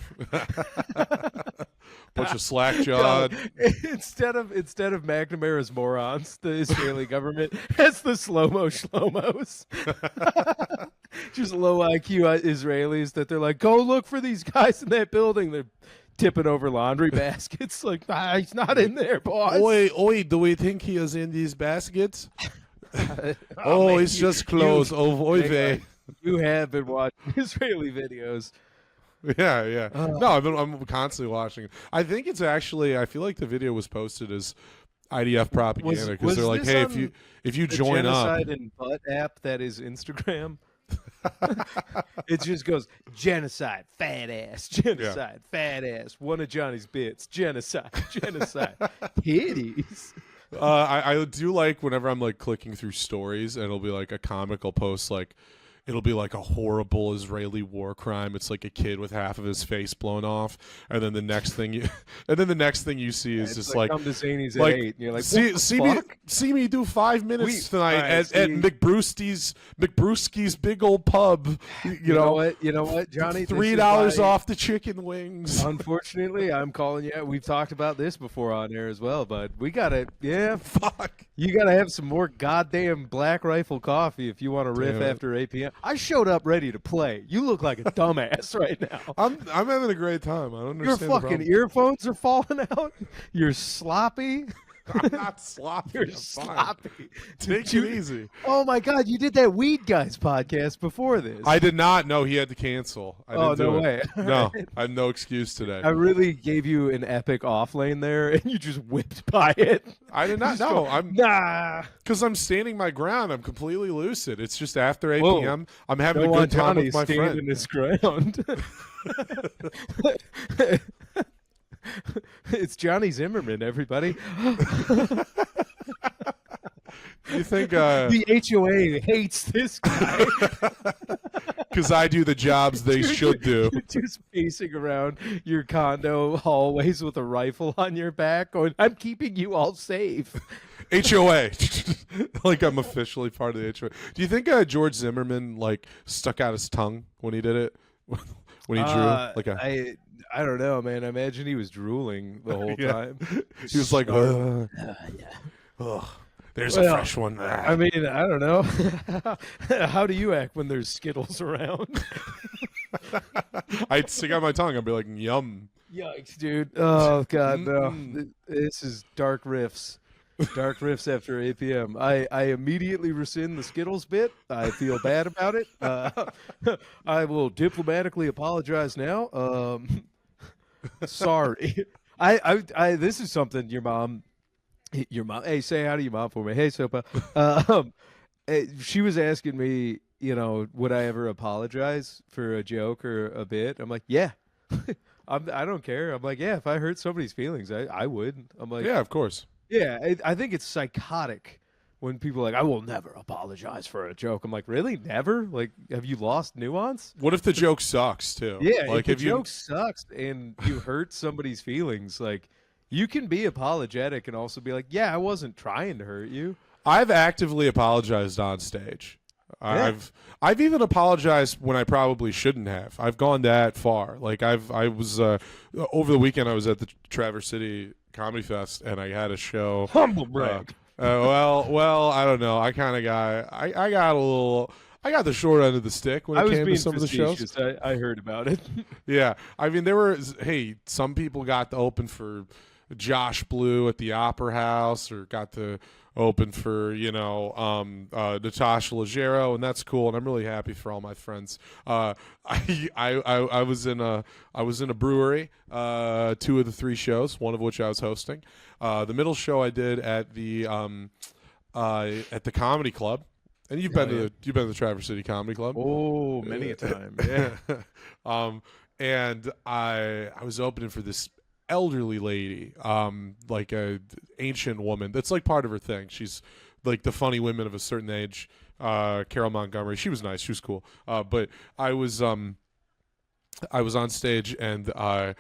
Bunch of slack-jawed. Instead of McNamara's morons, the Israeli government has the slow-mo schlomos. Just low IQ Israelis that they're like, go look for these guys in that building. They're tipping over laundry baskets. Like, he's not in there, boss. Oi, do we think he is in these baskets? Man, it's just clothes. You have been watching Israeli videos. Yeah. No, I'm constantly watching it. I think it's actually. I feel like the video was posted as IDF propaganda because Was they're like, this hey, on if you the join up, genocide and butt app that is Instagram? It just goes genocide, fat ass, genocide, fat ass. One of Johnny's bits, genocide, genocide, titties. I do like whenever I'm like clicking through stories and it'll be like a comical post, like it'll be like a horrible Israeli war crime. It's like a kid with half of his face blown off, and then the next thing you see is just like come to Zany's like, at 8, and you're like, see me do 5 minutes tonight right, at McBrewski's big old pub. You know what? You know what, Johnny? $3 off the chicken wings. Unfortunately, I'm calling you. We've talked about this before on air as well, but we gotta, Fuck. You gotta have some more goddamn Black Rifle coffee if you want to riff after 8 p.m. I showed up ready to play. You look like a dumbass right now. I'm having a great time. I don't Your understand. fucking earphones are falling out. You're sloppy. I'm not sloppy. You're I'm fine. sloppy. Take it easy. Oh my God, you did that Weed Guys podcast before this. I did not know he had to cancel. I didn't do no it. way. No, I have no excuse today. I really gave you an epic off lane there, and you just whipped by it. I did not know. I'm Nah. because I'm standing my ground. I'm completely lucid. It's just after 8 Whoa. p.m. I'm having No a one good time Johnny with my standing friend. his ground. It's Johnny Zimmerman, everybody. You think The HOA hates this guy. because I do the jobs they should do? You're just pacing around your condo hallways with a rifle on your back going, I'm keeping you all safe. HOA, like I'm officially part of the HOA. Do you think George Zimmerman like stuck out his tongue when he did it? When he drew like a I don't know, man. I imagine he was drooling the whole time. He was like, ugh, there's a fresh one. I mean, I don't know. How do you act when there's Skittles around? I'd stick out my tongue. I'd be like, yum. Yikes, dude. Oh, God, no. This is dark riffs. Dark riffs after 8 p.m. I immediately rescind the Skittles bit. I feel bad about it. I will diplomatically apologize now. Sorry. I this is something your mom, hey, say hi to your mom for me. Hey, Sopa. She was asking me, would I ever apologize for a joke or a bit? I'm like, yeah. I don't care. I'm like, yeah, if I hurt somebody's feelings, I would. I'm like, Yeah, of course. yeah, I think it's psychotic when people are like, I will never apologize for a joke. I'm like, really? Never? Like, have you lost nuance? What if the joke sucks too? Yeah, like if the joke sucks and you hurt somebody's feelings, like, you can be apologetic and also be like, yeah, I wasn't trying to hurt you. I've actively apologized on stage. Yeah. I've even apologized when I probably shouldn't have. I've gone that far. Like I was over the weekend. I was at the Traverse City Comedy Fest and I had a show. Humble brag. Well, I don't know. I kind of got I got a little. I got the short end of the stick when it came to some of the shows. I heard about it. Yeah, I mean there were. Hey, some people got to open for Josh Blue at the Opera House, or got to open for Natasha Leggero, and that's cool. And I'm really happy for all my friends. I was in a brewery. 2 of the 3 shows, one of which I was hosting. The middle show I did at the Comedy Club. And you've been to the Traverse City Comedy Club. Oh, many a time. Yeah. And I was opening for this elderly lady, like a ancient woman. That's like part of her thing. She's like the funny women of a certain age. Carol Montgomery. She was nice. She was cool. But I was on stage and the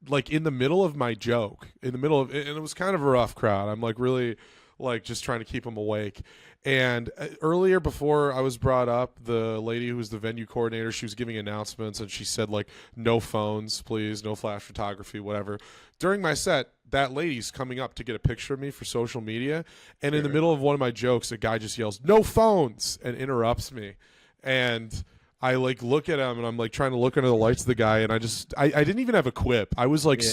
like in the middle of my joke, and it was kind of a rough crowd. I'm like really like just trying to keep them awake. And earlier, before I was brought up, the lady who was the venue coordinator, she was giving announcements, and she said, like, no phones, please, no flash photography, whatever. During my set, that lady's coming up to get a picture of me for social media, and in the middle of one of my jokes, a guy just yells, no phones, and interrupts me. And I like look at him and I'm like trying to look under the lights of the guy, and I didn't even have a quip. I was like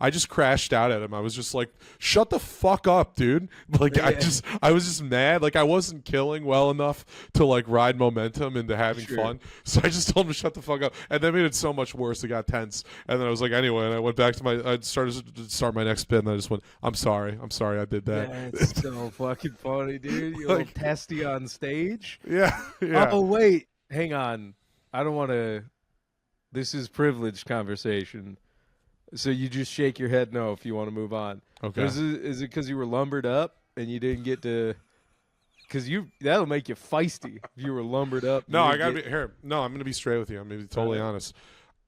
I just crashed out at him. I was just like, shut the fuck up, dude. Like I was just mad. Like I wasn't killing well enough to like ride momentum into having fun. So I just told him to shut the fuck up. And that made it so much worse. It got tense. And then I was like, anyway, and I went back to I started to start my next bit, and I just went, I'm sorry I did that. That's so fucking funny, dude. You like, little testy on stage. Yeah. Oh wait. Hang on. I don't want to. This is privileged conversation. So you just shake your head no if you want to move on. Okay. Is it because you were lumbered up and you didn't get to? Because that'll make you feisty if you were lumbered up. No, I gotta be here. No, I'm gonna be straight with you. I'm gonna be totally honest.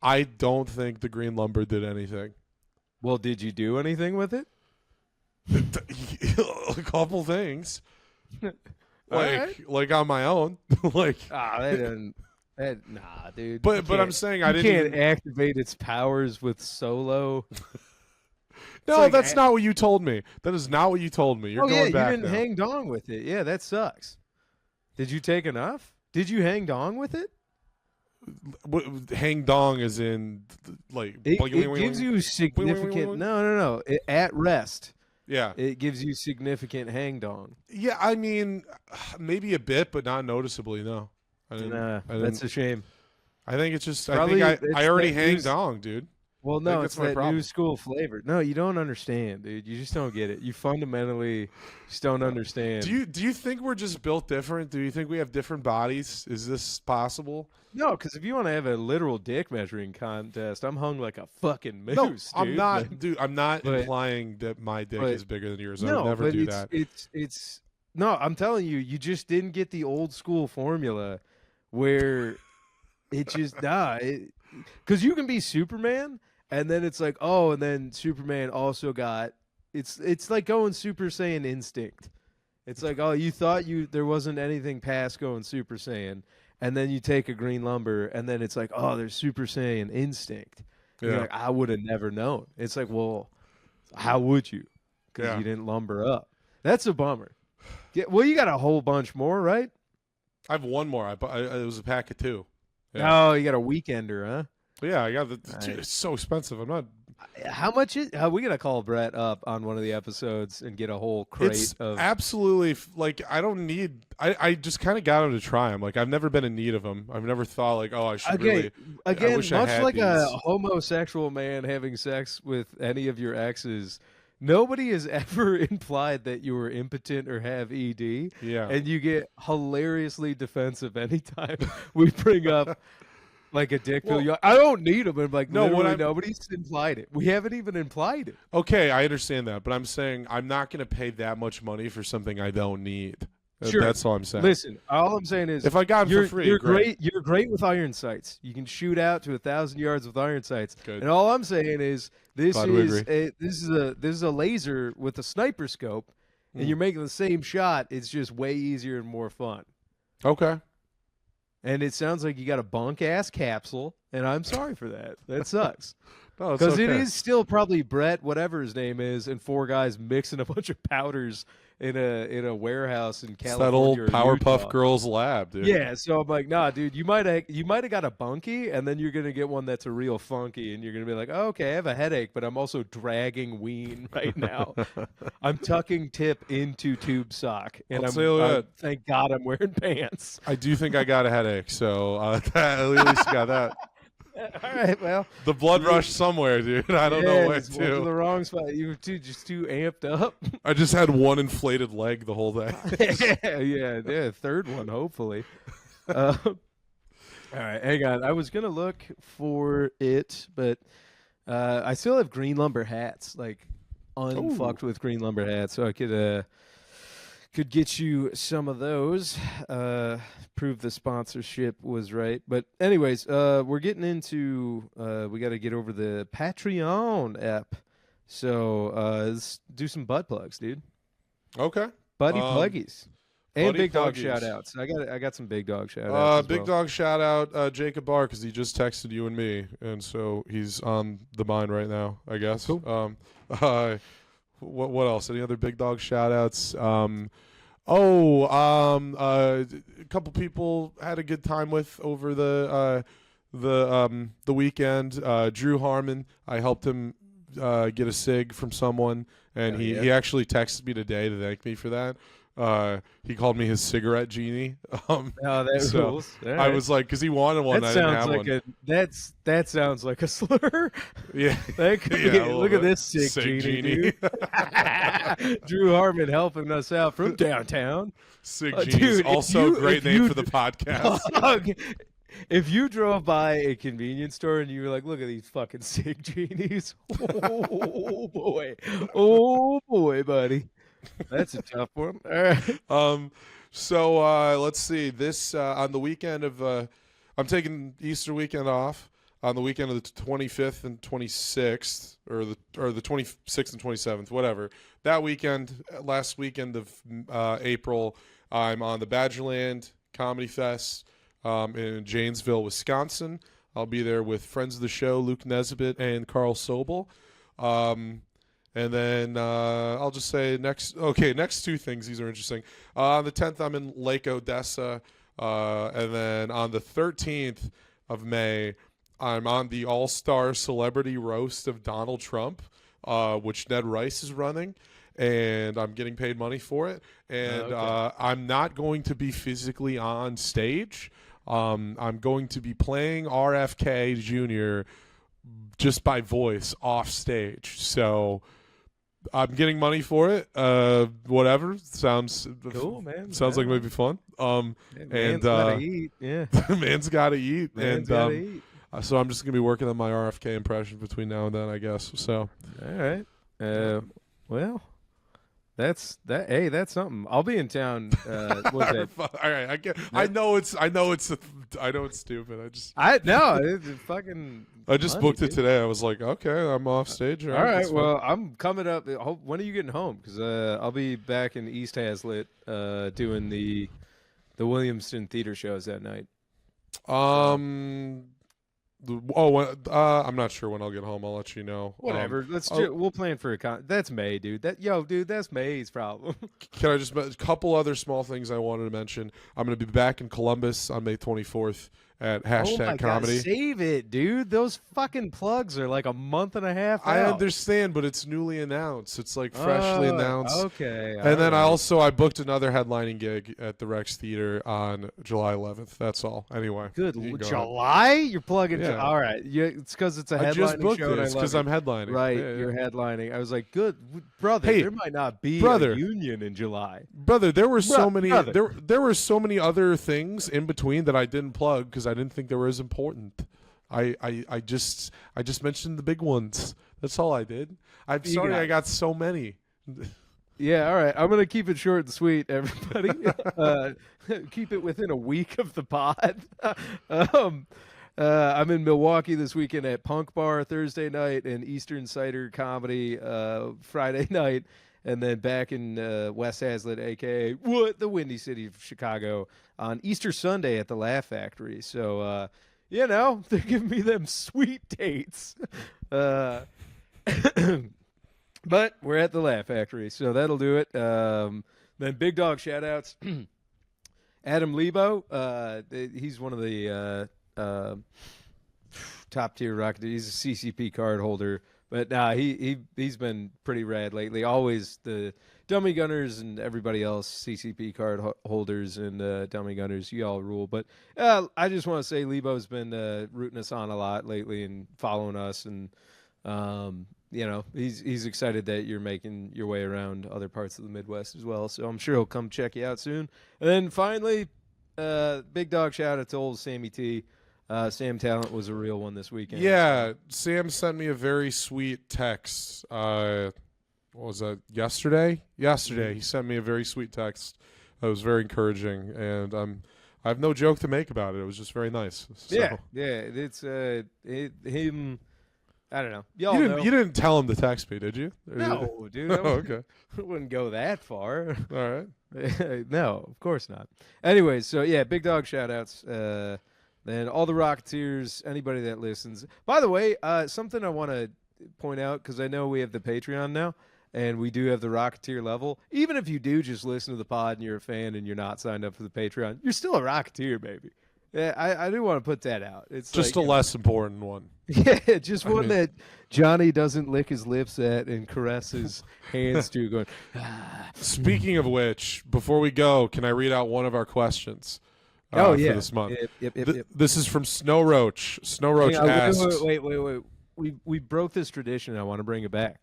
I don't think the green lumber did anything. Well, did you do anything with it? A couple things. Like on my own, like nah, dude. But I'm saying I didn't can't activate its powers with solo. No, like, that's not what you told me. That is not what you told me. You're going back. You didn't hang dong with it. Yeah, that sucks. Did you take enough? Did you hang dong with it? Hang dong is in like it gives you significant. No. At rest. Yeah. It gives you significant hang dong. Yeah, I mean, maybe a bit, but not noticeably, no. That's a shame. I think it's just, I already hang dong, dude. Well, no, it's that new school flavor. No, you don't understand, dude. You just don't get it. You fundamentally just don't understand. Do you think we're just built different? Do you think we have different bodies? Is this possible? No, because if you want to have a literal dick measuring contest, I'm hung like a fucking moose. No, dude. I'm not, dude. I'm not implying that my dick is bigger than yours. I would never do that. It's no. I'm telling you, you just didn't get the old school formula where it just because you can be Superman. And then it's like, oh, and then Superman also got it's like going Super Saiyan Instinct. It's like, oh, you thought there wasn't anything past going Super Saiyan, and then you take a green lumber, and then it's like, oh, there's Super Saiyan Instinct. Yeah. You're like, I would have never known. It's like, well, how would you? Because you didn't lumber up. That's a bummer. Yeah, well, you got a whole bunch more, right? I have one more. It was a pack of 2. Yeah. Oh, you got a weekender, huh? Yeah, I got it's so expensive. I'm not. How much is? We gotta call Brett up on one of the episodes and get a whole crate of. Absolutely, like I don't need. I just kind of got him to try him. Like I've never been in need of them. I've never thought like, oh, I should really. Again, much like these. A homosexual man having sex with any of your exes. Nobody has ever implied that you were impotent or have ED. Yeah, and you get hilariously defensive anytime we bring up. Like a dick pill. I don't need them. I'm like, no, nobody's implied it. We haven't even implied it. Okay, I understand that. But I'm saying I'm not going to pay that much money for something I don't need. Sure. That's all I'm saying. Listen, all I'm saying is if I got them for free, you're great. You're great with iron sights. You can shoot out to 1,000 yards with iron sights. Good. And all I'm saying is this is a laser with a sniper scope, and you're making the same shot. It's just way easier and more fun. Okay. And it sounds like you got a bunk-ass capsule, and I'm sorry for that. That sucks. No, because it is still probably Brett, whatever his name is, and 4 guys mixing a bunch of powders in a warehouse in California. It's that old Powerpuff Girls lab, dude. Yeah, so I'm like, nah, dude, you might have got a bunkie, and then you're gonna get one that's a real funky, and you're gonna be like, oh, okay, I have a headache, but I'm also dragging ween right now. I'm tucking tip into tube sock, and thank God I'm wearing pants. I do think I got a headache, so at least got that. All right, well, the blood rush somewhere, dude. I don't know where to. To the wrong spot. You were just too amped up. I just had one inflated leg the whole day. yeah, third one hopefully. All right, hang on. I was gonna look for it, but I still have green lumber hats, like unfucked with green lumber hats, so I could get you some of those. Prove the sponsorship was right. But anyways, we're getting into we got to get over the Patreon app. So let's do some butt plugs, dude. Okay. Buddy pluggies. And big dog pluggies. shout outs. I got some big dog shout outs. Big dog shout out Jacob Barr, because he just texted you and me, and so he's on the mind right now, I guess. Cool. What else? Any other big dog shout outs? Oh, a couple people had a good time with over the weekend. Drew Harmon, I helped him get a cig from someone, and he actually texted me today to thank me for that. He called me his cigarette genie. That rules. I was like, because he wanted one, I didn't have one. That sounds like a slur. Yeah, that could be, look at this sick genie. Dude. Drew Harmon helping us out from downtown. Sick genie, also great name for the podcast. If you drove by a convenience store and you were like, look at these fucking sick genies. Oh boy, buddy. That's a tough one. All right. So let's see. This on the weekend of I'm taking Easter weekend off. On the weekend of the 25th and 26th, or the 26th and 27th, whatever. That weekend, last weekend of April, I'm on the Badgerland Comedy Fest in Janesville, Wisconsin. I'll be there with friends of the show, Luke Nesbitt and Carl Sobel. And then I'll just say next two things. These are interesting. On the 10th, I'm in Lake Odessa. And then on the 13th of May, I'm on the All-Star Celebrity Roast of Donald Trump, which Ned Rice is running. And I'm getting paid money for it. And I'm not going to be physically on stage. I'm going to be playing RFK Jr. just by voice off stage. So I'm getting money for it. Whatever. Sounds cool, man. Sounds like it might be fun. Man's gotta eat. Yeah. Man's gotta eat. Man's gotta eat. So I'm just gonna be working on my RFK impression between now and then, I guess. So all right. Well, that's that. Hey, that's something. I'll be in town. What's that? All right. I know it's stupid. It's fucking. I just funny, booked dude. it today. I was like, okay, I'm off stage. All right. Well, I'm coming up. When are you getting home? Because I'll be back in East Hazlitt doing the Williamston theater shows that night. I'm not sure when I'll get home. I'll let you know. Whatever. We'll plan for a that's May, dude. That's May's problem. Can I just a couple other small things I wanted to mention? I'm going to be back in Columbus on May 24th at #comedy. God, save it, dude. Those fucking plugs are like a month and a half out. I understand, but it's newly announced. It's like freshly announced. Okay. And then I booked another headlining gig at the Rex Theater on July 11th. That's all. Anyway. Good. July? You're plugging. Yeah. All right. It's because it's a headlining I just booked show. this because I'm headlining. Right. Yeah, you're headlining. I was like, good. Brother, hey, there might not be a union in July. Brother, there were so many there were so many other things in between that I didn't plug because I didn't think they were as important. I just mentioned the big ones. That's all I did. I'm sorry I got so many. Yeah, all right. I'm going to keep it short and sweet, everybody. Keep it within a week of the pod. I'm in Milwaukee this weekend at Punk Bar Thursday night and Eastern Cider Comedy Friday night. And then back in West Hazlitt, a.k.a. the Windy City of Chicago, on Easter Sunday at the Laugh Factory. So, they're giving me them sweet dates. But we're at the Laugh Factory, so that'll do it. Then Big Dog shout-outs. Adam Lebo, he's one of the top-tier rock. He's a CCP card holder. But he's been pretty rad lately. Always the Dummy Gunners and everybody else, CCP card holders and Dummy Gunners, you all rule. But I just want to say Lebo's been rooting us on a lot lately and following us. And, he's excited that you're making your way around other parts of the Midwest as well. So I'm sure he'll come check you out soon. And then finally, big dog shout out to old Sammy T. Sam Talent was a real one this weekend. Yeah, Sam sent me a very sweet text. What was that, yesterday? Yesterday, he sent me a very sweet text that was very encouraging, and I have no joke to make about it. It was just very nice. So. Yeah, it's him. I don't know. You didn't tell him to text me, did you? No, dude. Okay. I wouldn't go that far. All right. No, of course not. Anyways, so yeah, big dog shout-outs. Then all the Rocketeers, anybody that listens. By the way, something I want to point out, because I know we have the Patreon now. and we do have the Rocketeer level. Even if you do just listen to the pod and you're a fan and you're not signed up for the Patreon, you're still a Rocketeer, baby. Yeah, I do want to put that out. It's just like, a less important one. Yeah, just one that Johnny doesn't lick his lips at and caress his hands to. Going. Speaking of which, before we go, can I read out one of our questions? For this month. Yep. This is from Snow Roach. Snow Roach asks. Wait. We broke this tradition. I want to bring it back.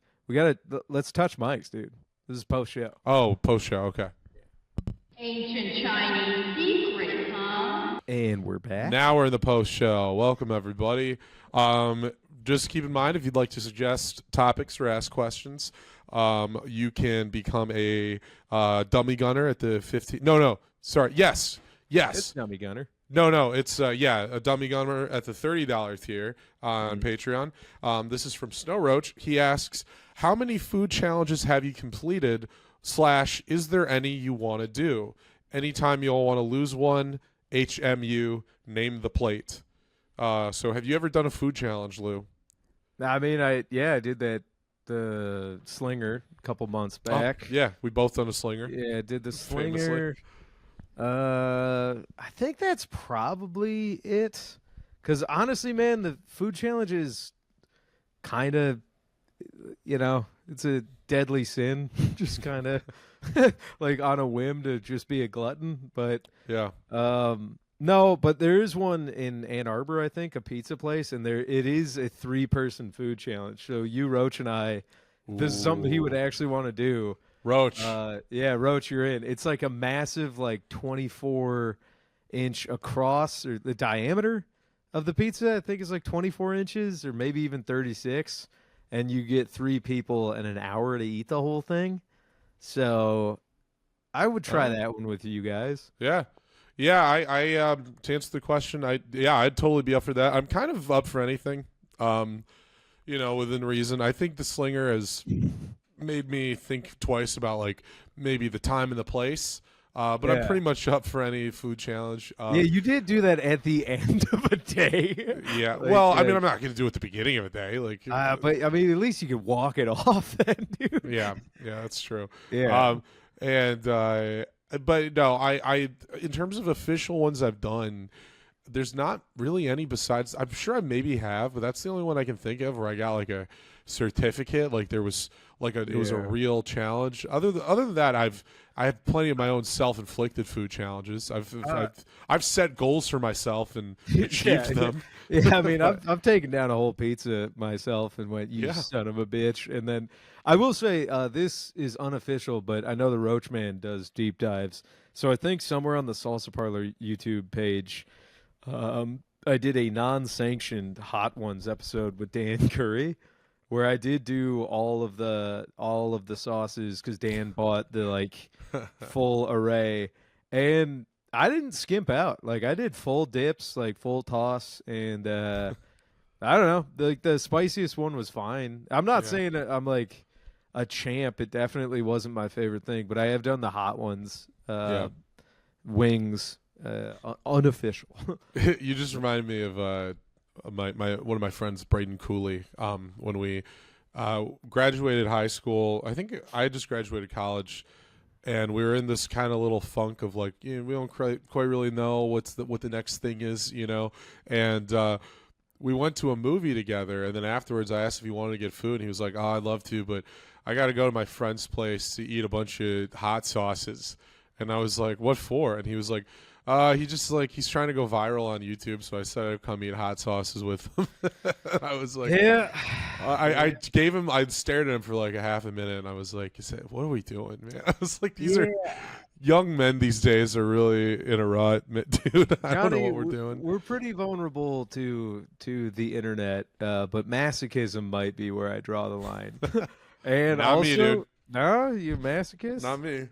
Let's touch mics, dude. This is post show. Oh, post show. Okay. Ancient Chinese secret, huh? And we're back. Now we're in the post show. Welcome everybody. Just keep in mind, if you'd like to suggest topics or ask questions, you can become a dummy gunner at the 15. No. Sorry. Yes. It's dummy gunner. No. It's a dummy gunner at the $30 tier on Patreon. This is from Snow Roach. He asks, how many food challenges have you completed? / is there any you want to do? Anytime you'll want to lose one, HMU, name the plate. So have you ever done a food challenge, Lou? I mean, I did that, the slinger a couple months back. Oh, yeah, we both done a slinger. Yeah, I did the Famously. slinger. I think that's probably it. Because honestly, man, the food challenge is kind of, it's a deadly sin. Just kind of like on a whim to just be a glutton. But yeah, no, but there is one in Ann Arbor, I think, a pizza place, and it is a 3-person food challenge. So you, Roach, and I, this is something he would actually want to do. Roach. Roach, you're in. It's like a massive, like 24-inch across, or the diameter of the pizza, I think, is like 24 inches, or maybe even 36. And you get 3 people and an hour to eat the whole thing. So I would try that one with you guys. Yeah. I to answer the question, I'd totally be up for that. I'm kind of up for anything, within reason. I think the slinger has made me think twice about like maybe the time and the place. But I'm pretty much up for any food challenge. You did do that at the end of a day. Yeah. Well, I mean, I'm not going to do it at the beginning of a day. Like, but I mean, at least you could walk it off then, dude. Yeah, that's true. Yeah. But no, I in terms of official ones I've done, there's not really any besides. I'm sure I maybe have, but that's the only one I can think of where I got like a certificate. Like there was it was a real challenge. Other than that, I have plenty of my own self-inflicted food challenges. I've set goals for myself and achieved them. Yeah, I mean, I've taken down a whole pizza myself and went, "You son of a bitch!" And then I will say this is unofficial, but I know the Roach Man does deep dives. So I think somewhere on the Salsa Parlor YouTube page, I did a non-sanctioned Hot Ones episode with Dan Curry, where I did do all of the sauces because Dan bought the full array, and I didn't skimp out. Like I did full dips, like full toss, and I don't know, the spiciest one was fine. I'm not saying that I'm like a champ. It definitely wasn't my favorite thing, but I have done the Hot Ones wings, unofficial. You just reminded me of my one of my friends, Braden Cooley. When we graduated high school, I think I just graduated college, and we were in this kind of little funk of like, we don't quite really know what the next thing is, and we went to a movie together, and then afterwards I asked if he wanted to get food, and he was like, "Oh, I'd love to, but I got to go to my friend's place to eat a bunch of hot sauces." And I was like, "What for?" And he was like, he's trying to go viral on YouTube, so I said I'd come eat hot sauces with him." I was like, I stared at him for like a half a minute, and I was like, "What are we doing, man?" I was like, these are young men these days are really in a rut, dude. I don't know what we're doing. We're pretty vulnerable to the internet, but masochism might be where I draw the line. And not also, me, dude. No, you masochist? Not me.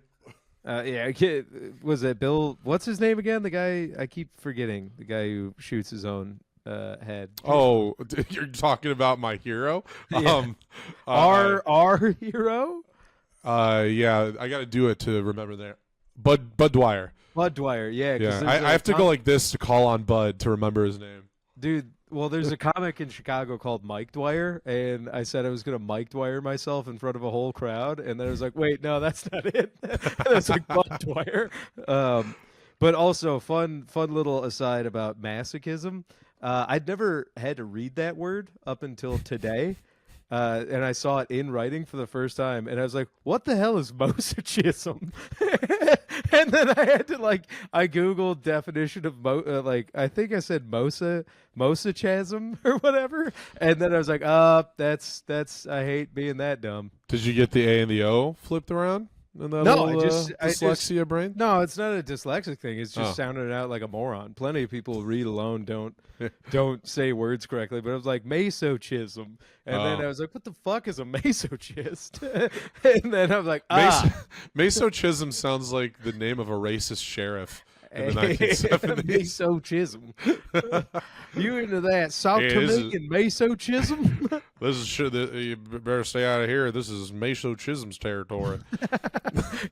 Was it Bill? What's his name again? The guy I keep forgetting. The guy who shoots his own head. Oh, you're talking about my hero? Yeah. Our hero? Yeah, I got to do it to remember that. Bud Dwyer. Bud Dwyer, yeah. I have to go like this to call on Bud to remember his name. Dude, well, there's a comic in Chicago called Mike Dwyer, and I said I was going to Mike Dwyer myself in front of a whole crowd, and then I was like, wait, no, that's not it. That's like Buck Dwyer. But also, fun little aside about masochism. I'd never had to read that word up until today. And I saw it in writing for the first time, and I was like, "What the hell is masochism?" And then I had to I googled definition of I think I said masochism or whatever, and then I was like, that's I hate being that dumb." Did you get the A and the O flipped around? In that No, little, I just dyslexia brain? No, it's not a dyslexic thing. It's just sounding out like a moron. Plenty of people read alone don't say words correctly. But I was like masochism, and then I was like, "What the fuck is a masochist?" And then I was like, Masochism sounds like the name of a racist sheriff in the 1970s. Masochism. You into that South Jamaican masochism? This is you better stay out of here. This is Masochism's territory.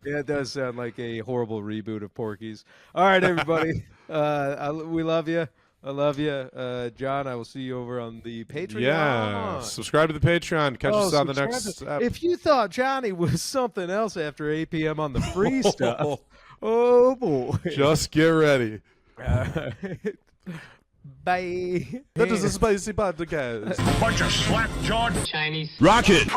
Yeah, it does sound like a horrible reboot of Porky's. All right, everybody. We love you. I love you. John, I will see you over on the Patreon. Yeah. Subscribe to the Patreon. Catch us on the next episode. If you thought Johnny was something else after 8 p.m. on the free stuff, oh, boy. Just get ready. Bye. That is a spicy podcast. Bunch of slap-jawed Chinese Rocket.